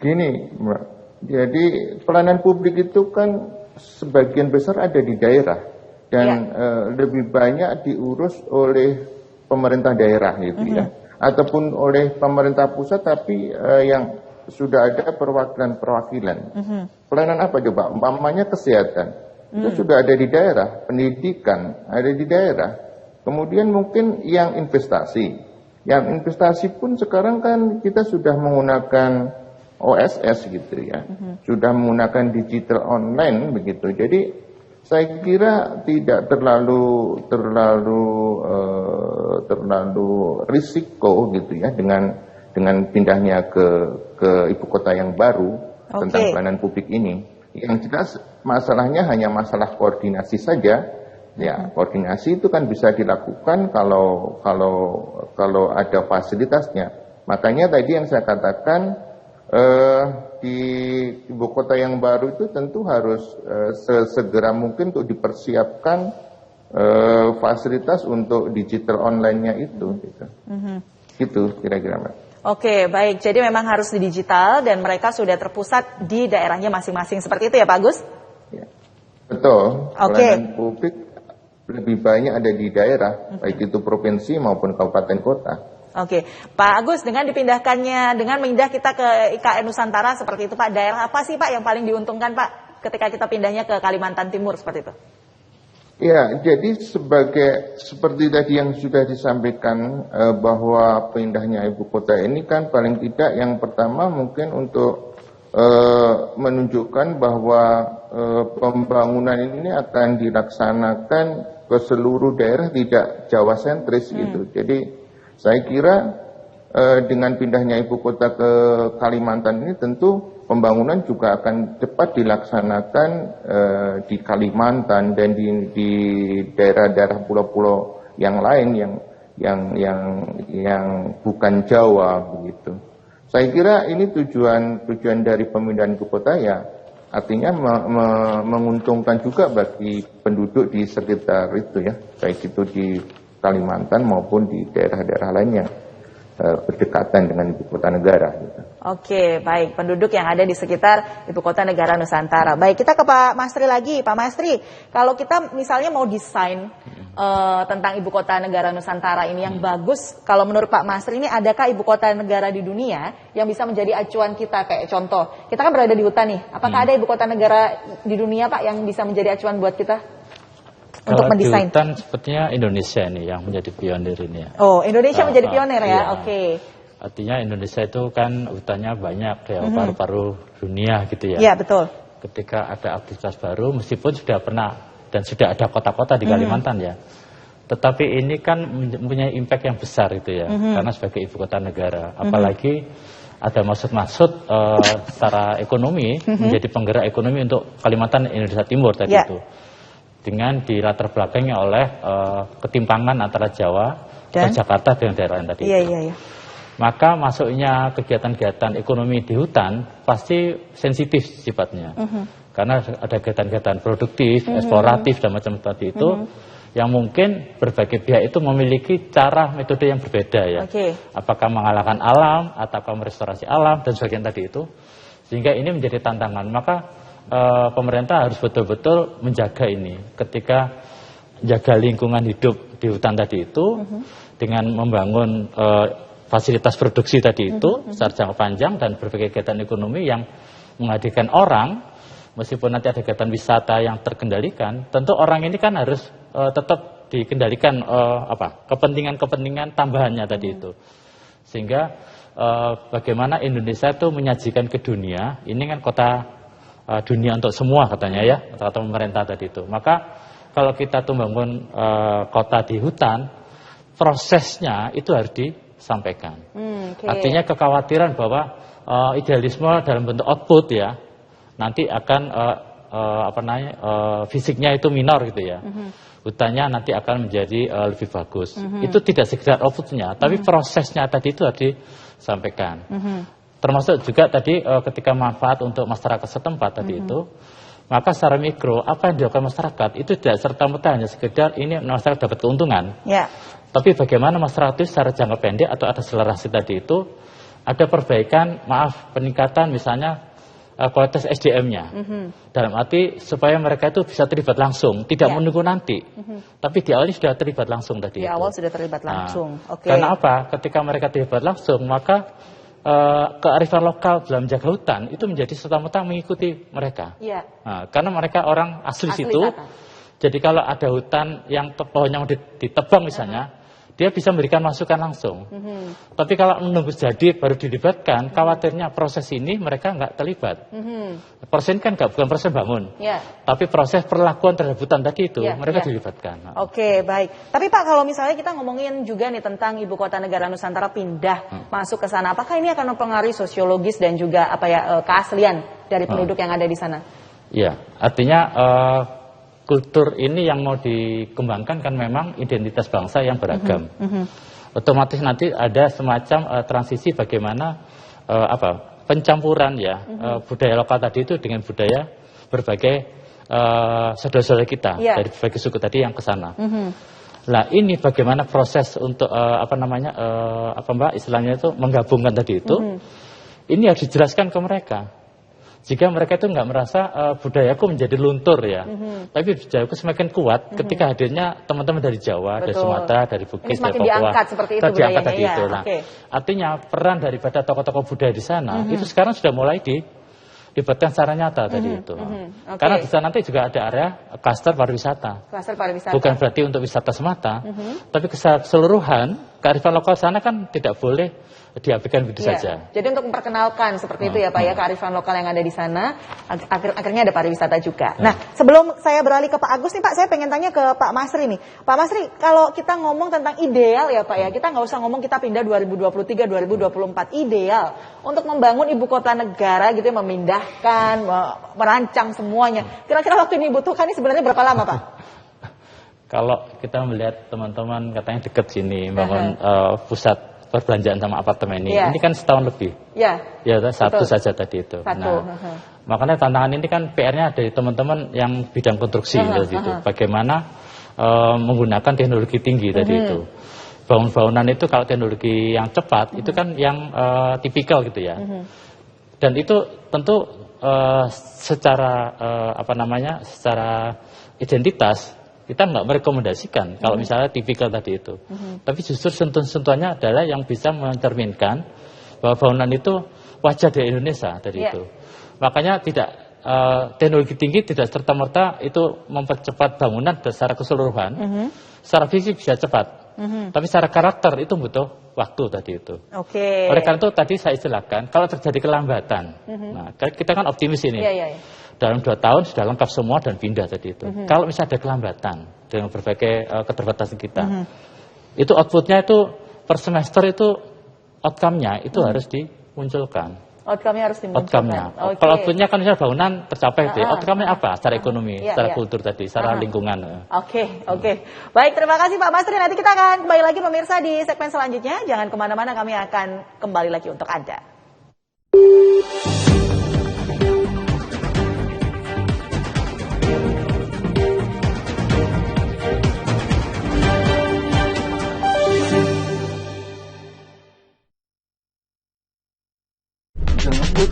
Gini, Mbak. Jadi pelayanan publik itu kan sebagian besar ada di daerah dan lebih banyak diurus oleh pemerintah daerah gitu ya, ataupun oleh pemerintah pusat tapi yang sudah ada perwakilan-perwakilan. Pelayanan apa coba? Umpamanya kesehatan itu sudah ada di daerah, pendidikan ada di daerah. Kemudian mungkin yang investasi pun sekarang kan kita sudah menggunakan OSS gitu ya, sudah menggunakan digital online begitu. Jadi saya kira tidak terlalu risiko gitu ya dengan pindahnya ke ibu kota yang baru tentang pelayanan publik ini. Yang jelas masalahnya hanya masalah koordinasi saja. Ya, koordinasi itu kan bisa dilakukan kalau ada fasilitasnya. Makanya tadi yang saya katakan di ibu kota yang baru itu tentu harus sesegera mungkin untuk dipersiapkan fasilitas untuk digital online-nya itu. Gitu kira-kira Mbak. Oke, baik. Jadi memang harus di digital dan mereka sudah terpusat di daerahnya masing-masing. Seperti itu ya Pak Agus? Ya. Betul. Pelayanan publik lebih banyak ada di daerah, baik itu provinsi maupun kabupaten kota. Oke, Pak Agus, dengan dipindahkannya, dengan pindah kita ke IKN Nusantara seperti itu Pak, daerah apa sih Pak yang paling diuntungkan Pak ketika kita pindahnya ke Kalimantan Timur seperti itu? Ya, jadi seperti tadi yang sudah disampaikan bahwa pindahnya ibu kota ini kan paling tidak yang pertama mungkin untuk menunjukkan bahwa pembangunan ini akan dilaksanakan ke seluruh daerah, tidak Jawa sentris gitu. Jadi saya kira dengan pindahnya ibu kota ke Kalimantan ini tentu pembangunan juga akan cepat dilaksanakan di Kalimantan dan di daerah-daerah pulau-pulau yang lain yang bukan Jawa begitu. Saya kira ini tujuan dari pemindahan ibu kota ya artinya menguntungkan juga bagi penduduk di sekitar itu ya, baik itu di Kalimantan maupun di daerah-daerah lain yang berdekatan dengan ibu kota negara. Gitu. Oke, baik. Penduduk yang ada di sekitar ibu kota negara Nusantara. Baik, kita ke Pak Mastri lagi. Pak Mastri, kalau kita misalnya mau desain tentang ibu kota negara Nusantara ini yang bagus, kalau menurut Pak Mastri ini adakah ibu kota negara di dunia yang bisa menjadi acuan kita? Kayak contoh, kita kan berada di hutan nih. Apakah ada ibu kota negara di dunia Pak yang bisa menjadi acuan buat kita? Untuk mendesain. Di hutan sepertinya Indonesia ini yang menjadi pionir ini ya. Oh, Indonesia menjadi pionir ya, iya. Oke. Artinya Indonesia itu kan hutannya banyak ya, paru-paru dunia gitu ya. Iya, betul. Ketika ada aktivitas baru, meskipun sudah pernah dan sudah ada kota-kota di Kalimantan ya. Tetapi ini kan mempunyai impact yang besar itu ya, karena sebagai ibu kota negara. Apalagi ada maksud-maksud secara ekonomi, menjadi penggerak ekonomi untuk Kalimantan Indonesia Timur tadi itu. Dengan dilatar belakangi oleh ketimpangan antara Jawa dan Jakarta dengan daerah yang tadi itu. Iya. Maka masuknya kegiatan-kegiatan ekonomi di hutan pasti sensitif sifatnya. Karena ada kegiatan-kegiatan produktif, eksploratif dan macam tadi itu yang mungkin berbagai pihak itu memiliki cara metode yang berbeda ya. Apakah mengalahkan alam ataukah merestorasi alam dan sebagainya tadi itu. Sehingga ini menjadi tantangan. Maka pemerintah harus betul-betul menjaga ini ketika jaga lingkungan hidup di hutan tadi itu dengan membangun fasilitas produksi tadi itu secara jangka panjang dan berbagai kegiatan ekonomi yang menghadirkan orang, meskipun nanti ada kegiatan wisata yang terkendalikan, tentu orang ini kan harus tetap dikendalikan kepentingan-kepentingan tambahannya tadi itu. Sehingga bagaimana Indonesia itu menyajikan ke dunia, ini kan kota dunia untuk semua katanya ya, kata pemerintah tadi itu. Maka kalau kita tuh bangun kota di hutan, prosesnya itu harus disampaikan. Artinya kekhawatiran bahwa idealisme dalam bentuk output ya, nanti akan fisiknya itu minor gitu ya. Hutannya nanti akan menjadi lebih bagus. Itu tidak sekedar outputnya, tapi prosesnya tadi itu harus disampaikan. Termasuk juga tadi ketika manfaat untuk masyarakat setempat tadi itu, maka secara mikro apa yang dilakukan masyarakat itu tidak serta-merta hanya sekedar ini masyarakat dapat keuntungan. Tapi bagaimana masyarakat itu secara jangka pendek atau ada akselerasi tadi itu ada perbaikan, peningkatan misalnya kualitas SDM-nya. Dalam arti supaya mereka itu bisa terlibat langsung, tidak menunggu nanti. Tapi di awal sudah terlibat langsung tadi. Di awal sudah terlibat langsung. Karena apa? Ketika mereka terlibat langsung, maka kearifan lokal dalam menjaga hutan itu menjadi serta-merta mengikuti mereka. Karena mereka orang asli situ. Jadi kalau ada hutan yang pohonnya ditebang misalnya, dia bisa memberikan masukan langsung. Tapi kalau menunggu jadi baru dilibatkan, khawatirnya proses ini mereka nggak terlibat. Proses ini kan bukan proses bangun, tapi proses perlakuan terhadap hutan tadi itu mereka dilibatkan. Oke, baik. Tapi Pak, kalau misalnya kita ngomongin juga nih tentang ibu kota negara Nusantara pindah masuk ke sana, apakah ini akan mempengaruhi sosiologis dan juga keaslian dari penduduk yang ada di sana? Iya, artinya kultur ini yang mau dikembangkan kan memang identitas bangsa yang beragam. Otomatis nanti ada semacam transisi bagaimana pencampuran budaya lokal tadi itu dengan budaya berbagai saudara-saudara kita dari berbagai suku tadi yang ke sana. Nah ini bagaimana proses untuk istilahnya itu menggabungkan tadi itu, ini harus dijelaskan ke mereka. Jika mereka itu nggak merasa budayaku menjadi luntur ya, tapi budayaku semakin kuat ketika hadirnya teman-teman dari Jawa, dari Sumatera, dari Bugis, dari Papua, diangkat seperti itu diangkat tadi ya. itu. Nah, artinya peran daripada tokoh-tokoh budaya di sana itu sekarang sudah mulai dilibatkan secara nyata tadi itu. Karena di sana nanti juga ada area klaster pariwisata. Bukan berarti untuk wisata semata, tapi keseluruhan kearifan lokal sana kan tidak boleh diabaikan begitu saja. Jadi untuk memperkenalkan seperti itu ya Pak ya, kearifan lokal yang ada di sana, akhirnya ada pariwisata juga. Nah, sebelum saya beralih ke Pak Agus nih Pak, saya pengen tanya ke Pak Masri nih. Pak Masri, kalau kita ngomong tentang ideal ya Pak ya, kita nggak usah ngomong kita pindah 2023, 2024. Ideal untuk membangun ibu kota negara gitu ya, memindahkan, merancang semuanya. Kira-kira waktu ini dibutuhkan ini sebenarnya berapa lama Pak? Kalau kita melihat teman-teman katanya dekat sini, bangun pusat perbelanjaan sama apartemen ini kan setahun lebih. Satu saja tadi itu. Makanya tantangan ini kan PR-nya dari teman-teman yang bidang konstruksi gitu. Bagaimana menggunakan teknologi tinggi tadi itu. Bangun-bangunan itu kalau teknologi yang cepat itu kan yang tipikal gitu ya. Dan itu tentu secara secara identitas kita nggak merekomendasikan kalau misalnya tipikal tadi itu. Tapi justru sentuhan-sentuhannya adalah yang bisa mencerminkan bahwa bangunan itu wajah dari Indonesia tadi itu. Makanya teknologi tinggi tidak serta-merta itu mempercepat bangunan secara keseluruhan. Secara fisik bisa cepat. Tapi secara karakter itu butuh waktu tadi itu. Oleh karena itu tadi saya istilahkan kalau terjadi kelambatan. Nah, kita kan optimis ini. Dalam 2 tahun sudah lengkap semua dan pindah tadi itu. Kalau misalnya ada kelambatan dengan berbagai keterbatasan kita, itu outputnya itu per semester itu outcome-nya itu harus dimunculkan. Outcome-nya harus dimunculkan. Kalau outputnya kan misalnya bangunan tercapai, outcome-nya apa? Secara ekonomi, secara kultur tadi, secara lingkungan. Oke. Baik, terima kasih Pak Masri. Nanti kita akan kembali lagi pemirsa di segmen selanjutnya. Jangan kemana-mana, kami akan kembali lagi untuk Anda.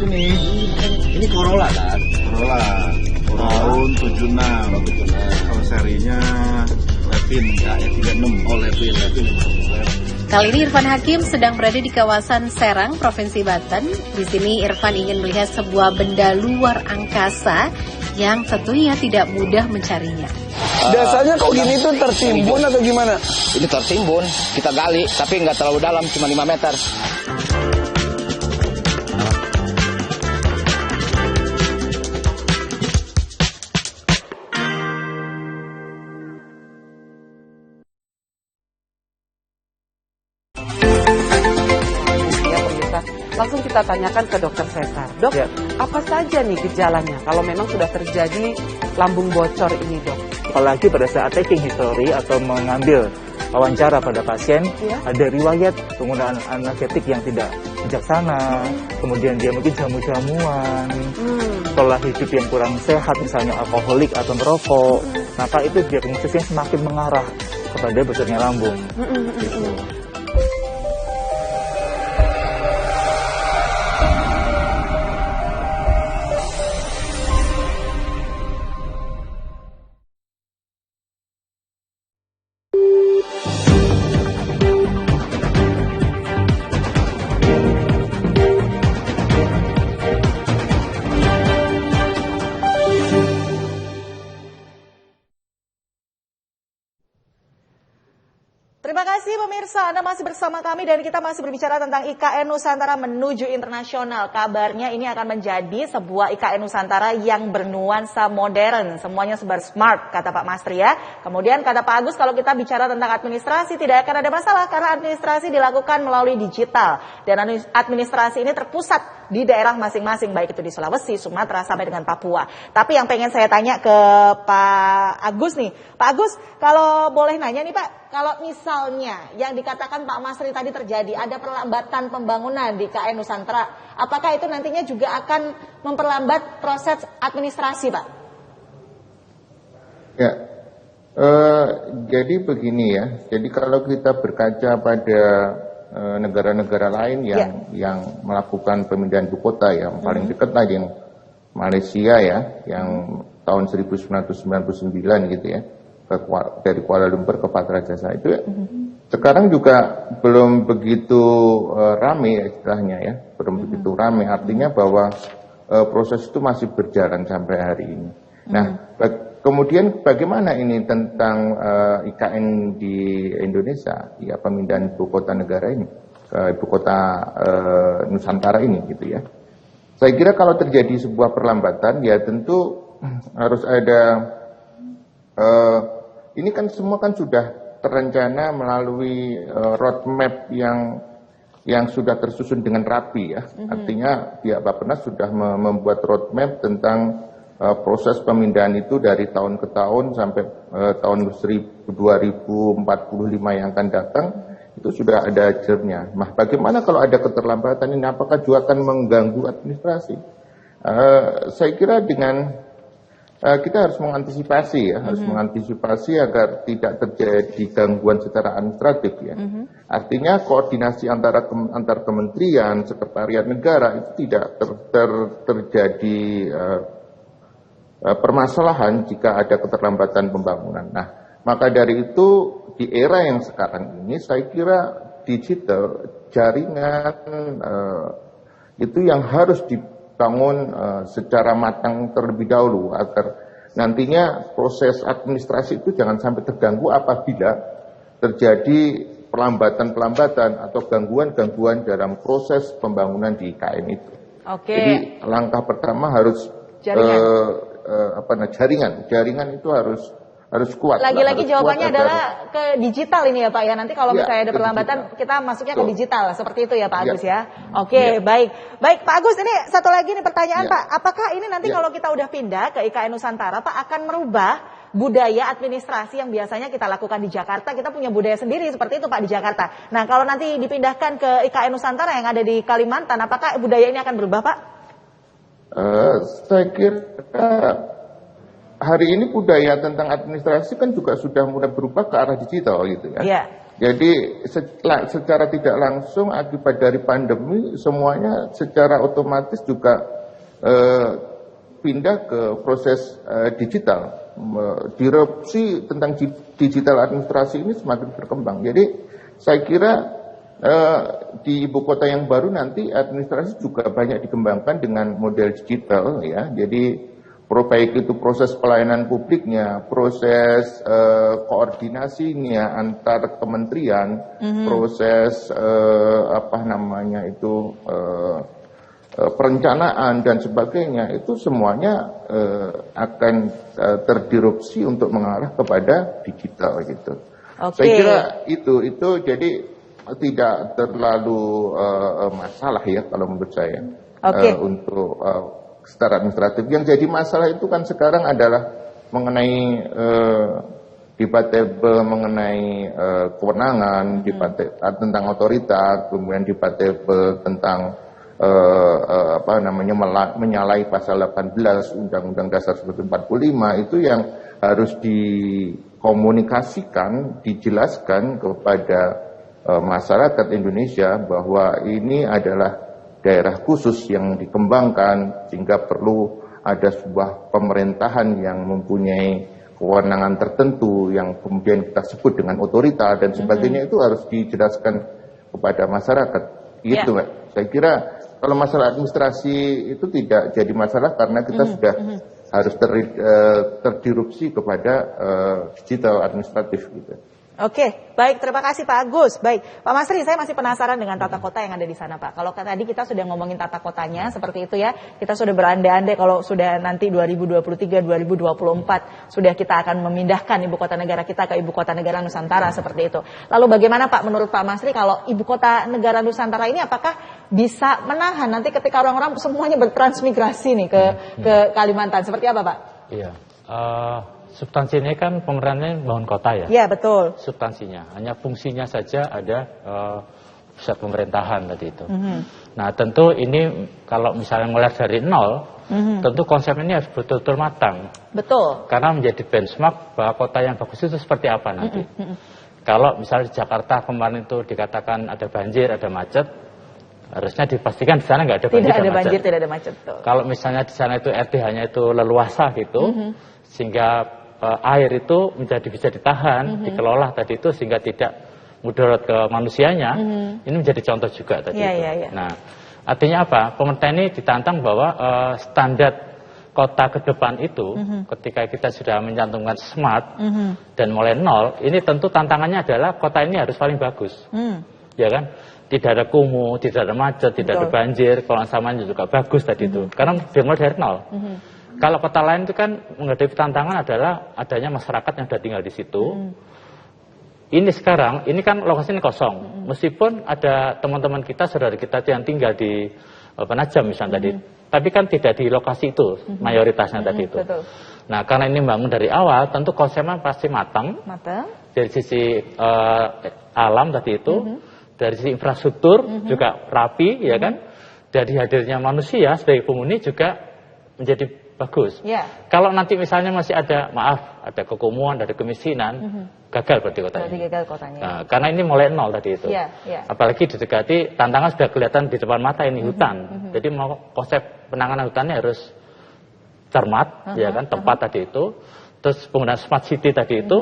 Ini Corolla kan? Corolla tahun 76. Kalau serinya Levin KE36. Oh Levin. Kali ini Irfan Hakim sedang berada di kawasan Serang, Provinsi Banten. Di sini Irfan ingin melihat sebuah benda luar angkasa yang tentunya tidak mudah mencarinya. Dasarnya kok gini tuh tertimbun atau gimana? Ini tertimbun, kita gali, tapi nggak terlalu dalam, cuma 5 meter. Langsung kita tanyakan ke Dokter Cesar. Dok, apa saja nih gejalanya kalau memang sudah terjadi lambung bocor ini, Dok? Apalagi pada saat taking history atau mengambil wawancara pada pasien, ada riwayat penggunaan analgetik yang tidak bijaksana, kemudian dia mungkin jamu-jamuan, pola hidup yang kurang sehat, misalnya alkoholik atau merokok, maka itu diagnosisnya semakin mengarah kepada bocornya lambung. Gitu. Terima kasih pemirsa, Anda masih bersama kami dan kita masih berbicara tentang IKN Nusantara menuju internasional. Kabarnya ini akan menjadi sebuah IKN Nusantara yang bernuansa modern. Semuanya serba smart, kata Pak Mastri ya. Kemudian kata Pak Agus, kalau kita bicara tentang administrasi tidak akan ada masalah karena administrasi dilakukan melalui digital. Dan administrasi ini terpusat di daerah masing-masing, baik itu di Sulawesi, Sumatera, sampai dengan Papua. Tapi yang pengen saya tanya ke Pak Agus nih. Pak Agus, kalau boleh nanya nih Pak, kalau misalnya yang dikatakan Pak Mastri tadi terjadi, ada perlambatan pembangunan di IKN Nusantara, apakah itu nantinya juga akan memperlambat proses administrasi Pak? Ya, jadi begini ya, jadi kalau kita berkaca pada negara-negara lain yang melakukan pemindahan ibu kota yang paling dekat aja yang Malaysia ya, yang tahun 1999 gitu ya, dari Kuala Lumpur ke Patra Jasa itu ya, sekarang juga belum begitu rame ya istilahnya ya, belum begitu rame, artinya bahwa proses itu masih berjalan sampai hari ini. Nah, kemudian bagaimana ini tentang IKN di Indonesia, ya pemindahan ibu kota negara ini, ke ibu kota Nusantara ini gitu ya. Saya kira kalau terjadi sebuah perlambatan ya tentu harus ada, ini kan semua kan sudah terencana melalui roadmap yang sudah tersusun dengan rapi ya. Artinya pihak Bappenas sudah membuat roadmap tentang proses pemindahan itu dari tahun ke tahun sampai tahun 2045 yang akan datang, itu sudah ada ajarnya. Nah, bagaimana kalau ada keterlambatan ini, apakah juga akan mengganggu administrasi? Saya kira dengan kita harus mengantisipasi ya, harus mengantisipasi agar tidak terjadi gangguan secara administratif ya. Artinya koordinasi antar kementerian, sekretariat negara itu tidak terjadi permasalahan jika ada keterlambatan pembangunan. Nah, maka dari itu di era yang sekarang ini saya kira digital, jaringan itu yang harus dibangun secara matang terlebih dahulu agar nantinya proses administrasi itu jangan sampai terganggu apabila terjadi pelambatan-pelambatan atau gangguan-gangguan dalam proses pembangunan di IKN itu. Jadi langkah pertama harus jaringan itu harus kuat. Lagi-lagi jawabannya adalah ke digital ini ya Pak ya. Nanti kalau misalnya ada perlambatan kita masuknya ke digital seperti itu ya Pak Agus ya. Baik Pak Agus, ini satu lagi nih pertanyaan Pak. Apakah ini nanti kalau kita udah pindah ke IKN Nusantara Pak akan merubah budaya administrasi yang biasanya kita lakukan di Jakarta? Kita punya budaya sendiri seperti itu Pak di Jakarta. Nah kalau nanti dipindahkan ke IKN Nusantara yang ada di Kalimantan, apakah budaya ini akan berubah Pak? Saya kira hari ini budaya tentang administrasi kan juga sudah mulai berubah ke arah digital gitu ya. Jadi secara tidak langsung akibat dari pandemi semuanya secara otomatis juga pindah ke proses digital. Disrupsi tentang digital administrasi ini semakin berkembang. Jadi saya kira di ibu kota yang baru nanti administrasi juga banyak dikembangkan dengan model digital ya. Jadi baik itu proses pelayanan publiknya, proses koordinasinya antar kementerian, proses perencanaan dan sebagainya itu semuanya akan terdirupsi untuk mengarah kepada digital gitu. Saya kira itu jadi tidak terlalu masalah ya kalau menurut saya. Untuk secara administratif. Yang jadi masalah itu kan sekarang adalah mengenai debatable mengenai kewenangan, tentang otoritas, kemudian debatable tentang menyalahi pasal 18 Undang-Undang Dasar 1945 itu yang harus dikomunikasikan, dijelaskan kepada masyarakat Indonesia bahwa ini adalah daerah khusus yang dikembangkan sehingga perlu ada sebuah pemerintahan yang mempunyai kewenangan tertentu yang kemudian kita sebut dengan otorita dan sebagainya itu harus dijelaskan kepada masyarakat. Gitu, Mbak. Saya kira kalau masalah administrasi itu tidak jadi masalah karena kita sudah harus terdirupsi kepada digital administratif gitu. Oke, baik, terima kasih Pak Agus. Baik, Pak Masri, saya masih penasaran dengan tata kota yang ada di sana, Pak. Kalau tadi kita sudah ngomongin tata kotanya seperti itu ya, kita sudah berandai-andai kalau sudah nanti 2023, 2024 sudah kita akan memindahkan ibu kota negara kita ke ibu kota negara Nusantara seperti itu. Lalu bagaimana Pak menurut Pak Masri kalau ibu kota negara Nusantara ini apakah bisa menahan nanti ketika orang-orang semuanya bertransmigrasi nih ke Kalimantan? Seperti apa, Pak? Iya. Substansinya kan pemerintahnya bangun kota ya. Iya, betul. Substansinya, hanya fungsinya saja ada pusat pemerintahan tadi itu. Nah, tentu ini kalau misalnya mulai dari nol, tentu konsep ini harus betul-betul matang. Betul. Karena menjadi benchmark bahwa kota yang bagus itu seperti apa nanti. Kalau misalnya di Jakarta kemarin itu dikatakan ada banjir, ada macet, harusnya dipastikan di sana nggak ada banjir. Tidak ada banjir, tidak ada macet. Kalau misalnya di sana itu RT-nya itu leluasa gitu, sehingga air itu bisa ditahan, dikelola tadi itu sehingga tidak mudarat ke manusianya. Ini menjadi contoh juga tadi itu. Nah, artinya apa? Pemerintah ini ditantang bahwa standar kota ke depan itu ketika kita sudah mencantumkan smart dan mulai nol, ini tentu tantangannya adalah kota ini harus paling bagus. Ya kan? Tidak ada kumuh, tidak ada macet, tidak ada banjir, kelolaan sampahnya juga bagus tadi itu. Karena dimulai dari nol. Kalau kota lain itu kan menghadapi tantangan adalah adanya masyarakat yang sudah tinggal di situ. Ini sekarang, ini kan lokasinya kosong. Meskipun ada teman-teman kita, saudara kita yang tinggal di Penajam misalnya tadi. Tapi kan tidak di lokasi itu, mayoritasnya tadi itu. Betul. Nah, karena ini bangun dari awal, tentu konsepnya pasti matang. Dari sisi alam tadi itu. Dari sisi infrastruktur juga rapi, ya kan. Dari hadirnya manusia sebagai penghuni juga menjadi bagus. Kalau nanti misalnya masih ada, ada kekumuhan, ada kemiskinan, gagal berarti kotanya. Gagal kotanya. Nah, karena ini mulai nol tadi itu. Apalagi didekati, tantangan sudah kelihatan di depan mata ini hutan. Jadi mau konsep penanganan hutannya harus cermat, ya kan, tepat tadi itu. Terus penggunaan smart city tadi itu.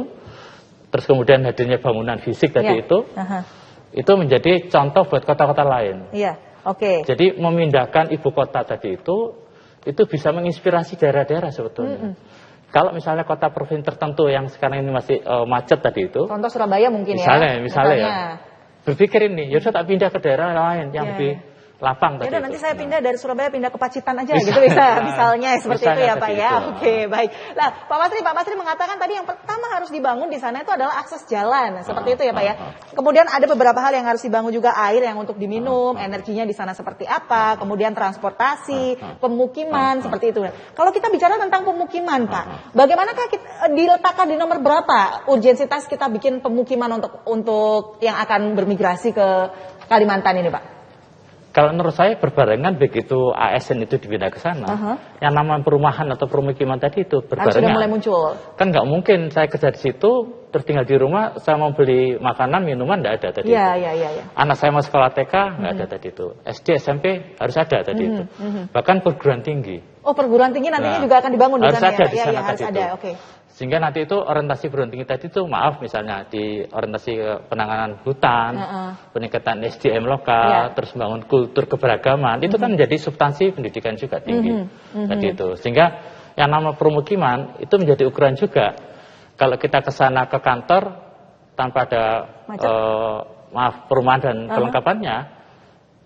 Terus kemudian hadirnya bangunan fisik tadi itu. Itu menjadi contoh buat kota-kota lain. Jadi memindahkan ibu kota tadi itu bisa menginspirasi daerah-daerah sebetulnya. Kalau misalnya kota provinsi tertentu yang sekarang ini masih macet tadi itu. Contoh Surabaya mungkin misalnya ya. Berpikir ini, ya tak pindah ke daerah lain yang lebih lapang tadi. Nanti saya pindah dari Surabaya pindah ke Pacitan aja gitu bisa misalnya seperti itu ya Pak ya. Oke, baik. Nah, Pak Masri mengatakan tadi yang pertama harus dibangun di sana itu adalah akses jalan. Seperti itu ya Pak ya. Kemudian ada beberapa hal yang harus dibangun juga, air yang untuk diminum, energinya di sana seperti apa, kemudian transportasi, pemukiman seperti itu. Kalau kita bicara tentang pemukiman Pak, bagaimanakah kita diletakkan di nomor berapa urgensitas kita bikin pemukiman untuk yang akan bermigrasi ke Kalimantan ini Pak? Kalau menurut saya berbarengan begitu ASN itu dipindah ke sana, yang namanya perumahan atau permukiman tadi itu berbarengan. Sudah mulai muncul. Kan nggak mungkin saya kerja di situ, terus tinggal di rumah, saya mau beli makanan, minuman, nggak ada tadi itu. Anak saya mau sekolah TK, nggak ada tadi itu. SD, SMP harus ada tadi itu. Bahkan perguruan tinggi. Oh, perguruan tinggi nantinya juga akan dibangun di sana ya? Di sana harus ada, oke. Sehingga nanti itu orientasi perguruan tinggi tadi itu, misalnya di orientasi penanganan hutan, peningkatan SDM lokal, terus membangun kultur keberagaman, itu kan menjadi substansi pendidikan juga tinggi tadi itu. Sehingga yang nama permukiman itu menjadi ukuran juga. Kalau kita ke sana ke kantor tanpa ada perumahan dan kelengkapannya,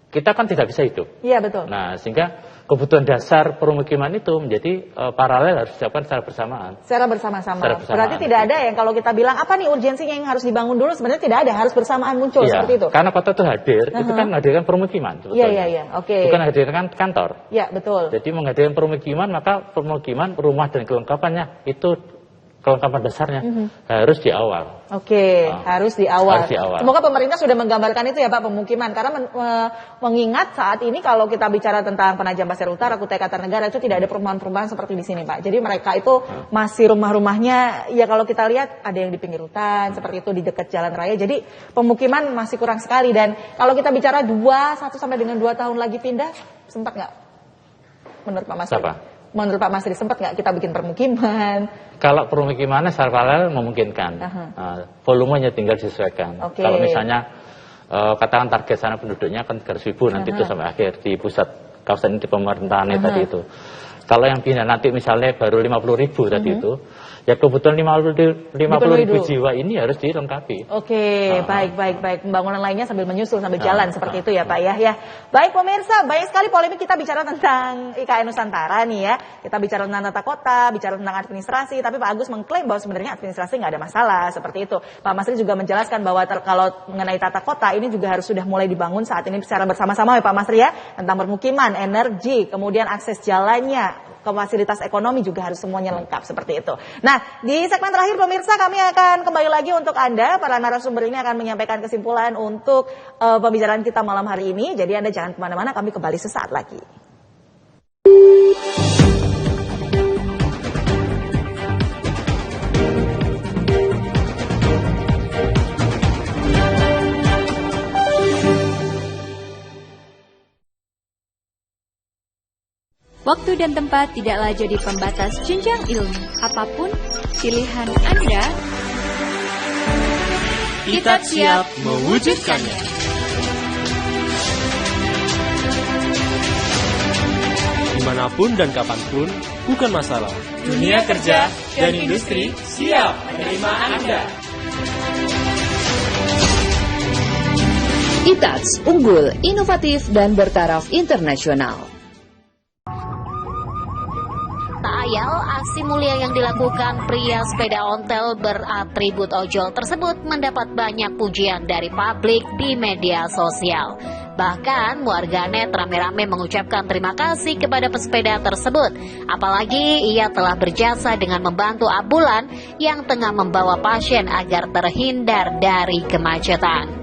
kita kan tidak bisa hidup. Iya betul. Nah, sehingga kebutuhan dasar permukiman itu menjadi paralel harus dilakukan secara bersamaan. Secara bersama-sama. Berarti tidak ada yang kalau kita bilang apa nih urgensinya yang harus dibangun dulu, sebenarnya tidak ada, harus bersamaan muncul seperti itu. Karena kota itu hadir, itu kan menghadirkan permukiman sebetulnya. Iya, oke. Bukan menghadirkan kantor. Iya, betul. Jadi menghadirkan permukiman, maka permukiman, rumah dan kelengkapannya itu kelengkapan dasarnya harus di awal. Oke, harus di awal. Harus di awal. Semoga pemerintah sudah menggambarkan itu ya Pak, pemukiman. Karena mengingat saat ini kalau kita bicara tentang Penajam Pasir Utara, Kutai Kartanegara itu tidak ada perumahan-perumahan seperti di sini Pak. Jadi mereka itu masih rumah-rumahnya, ya kalau kita lihat ada yang di pinggir hutan, seperti itu di dekat jalan raya. Jadi pemukiman masih kurang sekali. Dan kalau kita bicara 1 sampai dengan 2 tahun lagi pindah, sempat nggak? Menurut Pak Masri? Menurut Pak Masri, sempat nggak kita bikin permukiman? Kalau permukimannya secara paralel memungkinkan, volumenya tinggal disesuaikan. Kalau misalnya katakan target sana penduduknya kan 300.000 nanti itu sampai akhir di pusat kawasan di pemerintahannya tadi itu. Kalau yang pindah nanti misalnya baru 50.000 tadi itu, ya kebutuhan 50.000 jiwa ini harus dilengkapi. Oke, baik. Pembangunan lainnya sambil menyusul, sambil jalan seperti itu ya Pak ya. Baik pemirsa, banyak sekali polemik kita bicara tentang IKN Nusantara nih ya. Kita bicara tentang tata kota, bicara tentang administrasi, tapi Pak Agus mengklaim bahwa sebenarnya administrasi nggak ada masalah seperti itu. Pak Masri juga menjelaskan bahwa kalau mengenai tata kota ini juga harus sudah mulai dibangun saat ini secara bersama-sama ya Pak Masri ya. Tentang permukiman, energi, kemudian akses jalannya, ke fasilitas ekonomi juga harus semuanya lengkap seperti itu. Nah, di segmen terakhir pemirsa kami akan kembali lagi untuk Anda. Para narasumber ini akan menyampaikan kesimpulan untuk pembicaraan kita malam hari ini. Jadi Anda jangan kemana-mana, kami kembali sesaat lagi. Waktu dan tempat tidaklah jadi pembatas jenjang ilmu. Apapun pilihan Anda, kita siap mewujudkannya. Dimanapun dan kapanpun, bukan masalah. Dunia kerja dan industri siap menerima Anda. ITAX, unggul, inovatif, dan bertaraf internasional. Tak ayal, aksi mulia yang dilakukan pria sepeda ontel beratribut ojol tersebut mendapat banyak pujian dari publik di media sosial. Bahkan warganet rame-rame mengucapkan terima kasih kepada pesepeda tersebut. Apalagi ia telah berjasa dengan membantu ambulan yang tengah membawa pasien agar terhindar dari kemacetan.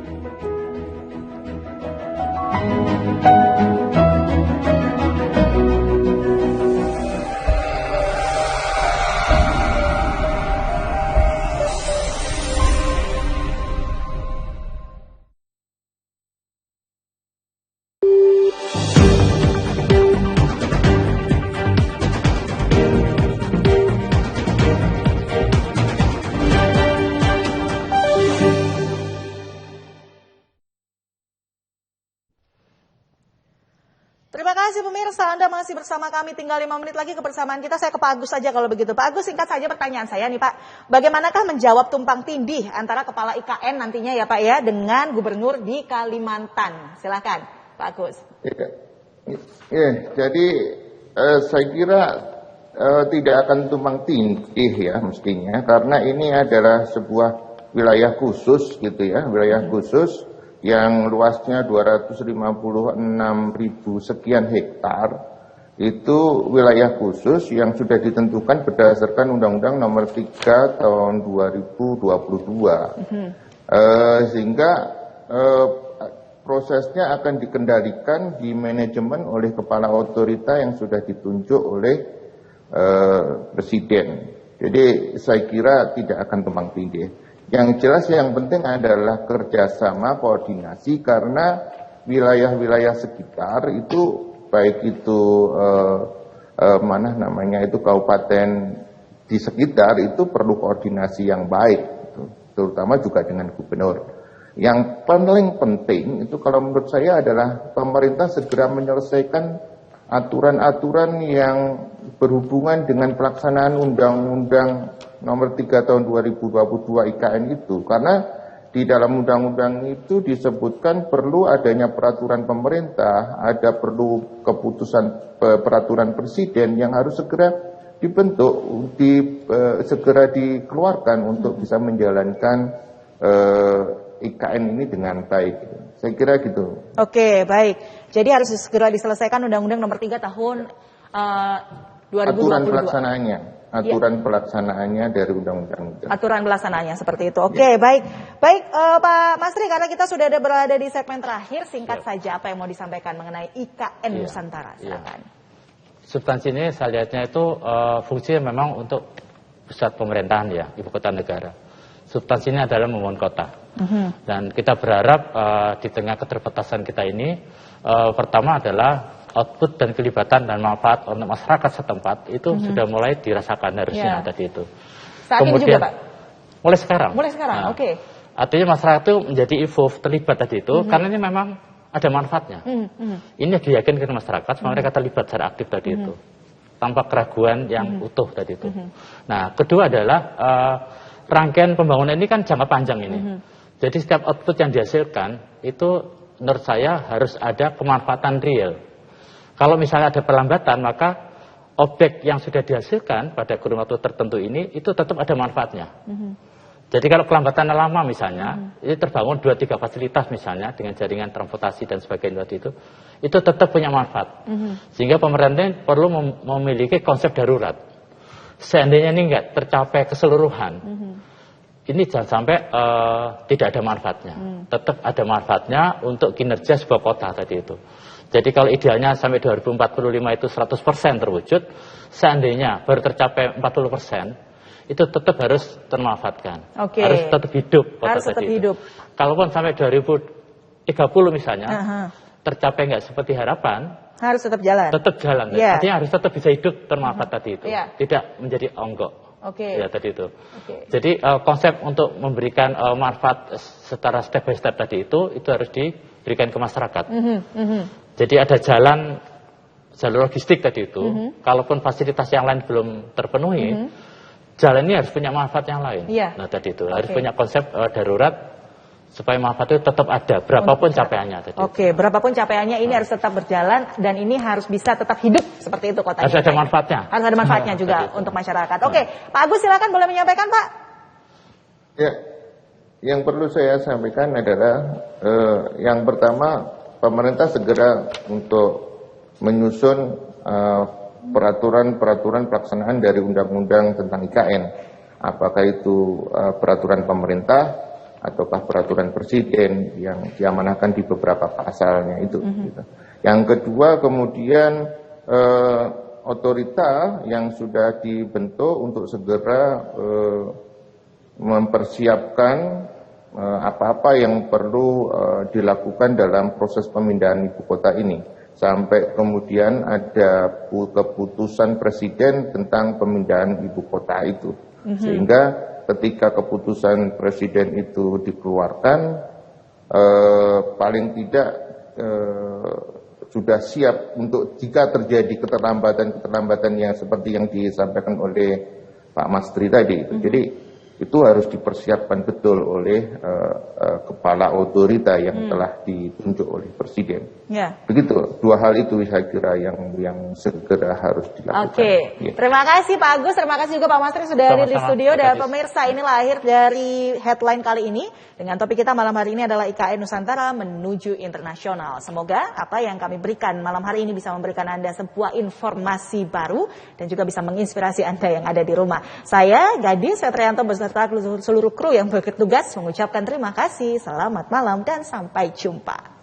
Terima kasih pemirsa, Anda masih bersama kami, tinggal 5 menit lagi kebersamaan kita. Saya ke Pak Agus saja kalau begitu. Pak Agus, singkat saja pertanyaan saya nih Pak. Bagaimanakah menjawab tumpang tindih antara Kepala IKN nantinya ya Pak ya dengan Gubernur di Kalimantan? Silakan Pak Agus. Jadi saya kira tidak akan tumpang tindih ya mestinya. Karena ini adalah sebuah wilayah khusus gitu ya, wilayah khusus yang luasnya 256.000 sekian hektar, itu wilayah khusus yang sudah ditentukan berdasarkan Undang-Undang Nomor 3 Tahun 2022. Sehingga prosesnya akan dikendalikan di manajemen oleh kepala otorita yang sudah ditunjuk oleh Presiden. Jadi saya kira tidak akan tumpang tindih. Yang jelas yang penting adalah kerjasama, koordinasi, karena wilayah-wilayah sekitar itu baik itu kabupaten di sekitar itu perlu koordinasi yang baik, gitu, terutama juga dengan gubernur. Yang paling penting itu kalau menurut saya adalah pemerintah segera menyelesaikan aturan-aturan yang berhubungan dengan pelaksanaan Undang-Undang Nomor 3 Tahun 2022 IKN itu, karena di dalam undang-undang itu disebutkan perlu adanya peraturan pemerintah, ada perlu keputusan peraturan presiden yang harus segera dibentuk, segera dikeluarkan untuk bisa menjalankan IKN ini dengan baik. Saya kira gitu. Oke, baik. Jadi harus segera diselesaikan Undang-Undang Nomor 3 Tahun 2022. Aturan pelaksanaannya dari undang-undang. Aturan pelaksanaannya seperti itu. Oke, baik. Baik, Pak Masri, karena kita sudah berada di segmen terakhir, singkat saja apa yang mau disampaikan mengenai IKN Nusantara. Silakan. Substansinya saya lihatnya itu fungsinya memang untuk pusat pemerintahan ya, ibu kota negara. Substansinya adalah membangun kota. Dan kita berharap di tengah keterbatasan kita ini, pertama adalah output dan kelibatan dan manfaat untuk masyarakat setempat itu sudah mulai dirasakan harusnya tadi itu. Saat kemudian, ini juga Pak? Mulai sekarang. Mulai sekarang, oke. Artinya masyarakat itu menjadi involved, terlibat tadi itu, karena ini memang ada manfaatnya. Ini diyakinkan masyarakat, mereka terlibat secara aktif tadi itu. Tanpa keraguan yang utuh tadi itu. Nah, kedua adalah rangkaian pembangunan ini kan jangka panjang ini. Jadi setiap output yang dihasilkan itu menurut saya harus ada kemanfaatan real. Kalau misalnya ada perlambatan, maka objek yang sudah dihasilkan pada kurun waktu tertentu ini, itu tetap ada manfaatnya. Jadi kalau kelambatan lama misalnya, ini terbangun 2-3 fasilitas misalnya, dengan jaringan transportasi dan sebagainya itu tetap punya manfaat. Sehingga pemerintah perlu memiliki konsep darurat. Seandainya ini enggak tercapai keseluruhan, ini jangan sampai tidak ada manfaatnya. Tetap ada manfaatnya untuk kinerja sebuah kota tadi itu. Jadi kalau idealnya sampai 2045 itu 100% terwujud, seandainya baru tercapai 40%, itu tetap harus termanfaatkan. Harus tetap hidup kota harus tetap hidup. Kalaupun sampai 2030 misalnya, tercapai nggak seperti harapan, harus tetap jalan. Tetap jalan. Artinya harus tetap bisa hidup termanfaat tadi itu. Tidak menjadi onggok. Ya tadi itu. Jadi konsep untuk memberikan manfaat secara step by step tadi itu harus diberikan ke masyarakat. Jadi ada jalur logistik tadi itu. Kalaupun fasilitas yang lain belum terpenuhi, jalan ini harus punya manfaat yang lain. Nah tadi itu harus punya konsep darurat supaya manfaat itu tetap ada, berapapun capaiannya tadi. Berapapun capaiannya ini harus tetap berjalan dan ini harus bisa tetap hidup seperti itu kotanya. Harus ada manfaatnya. Harus ada manfaatnya juga untuk masyarakat. Pak Agus silakan boleh menyampaikan Pak. Ya, yang perlu saya sampaikan adalah yang pertama pemerintah segera untuk menyusun peraturan-peraturan pelaksanaan dari undang-undang tentang IKN. Apakah itu peraturan pemerintah ataukah peraturan presiden yang diamanahkan di beberapa pasalnya itu. Gitu. Yang kedua kemudian otorita yang sudah dibentuk untuk segera mempersiapkan apa-apa yang perlu dilakukan dalam proses pemindahan ibu kota ini. Sampai kemudian ada keputusan presiden tentang pemindahan ibu kota itu. Sehingga ketika keputusan presiden itu dikeluarkan, paling tidak sudah siap untuk jika terjadi keterlambatan yang seperti yang disampaikan oleh Pak Masri tadi. Jadi itu harus dipersiapkan betul oleh kepala otorita yang telah ditunjuk oleh presiden. Begitu, dua hal itu saya kira yang segera harus dilakukan. Terima kasih Pak Agus, terima kasih juga Pak Masri sudah hadir di studio. Dan pemirsa, inilah akhir dari headline kali ini. Dengan topik kita malam hari ini adalah IKN Nusantara menuju internasional. Semoga apa yang kami berikan malam hari ini bisa memberikan Anda sebuah informasi baru dan juga bisa menginspirasi Anda yang ada di rumah. Saya Gadis Fetrianto beserta seluruh kru yang bertugas mengucapkan terima kasih, selamat malam dan sampai jumpa.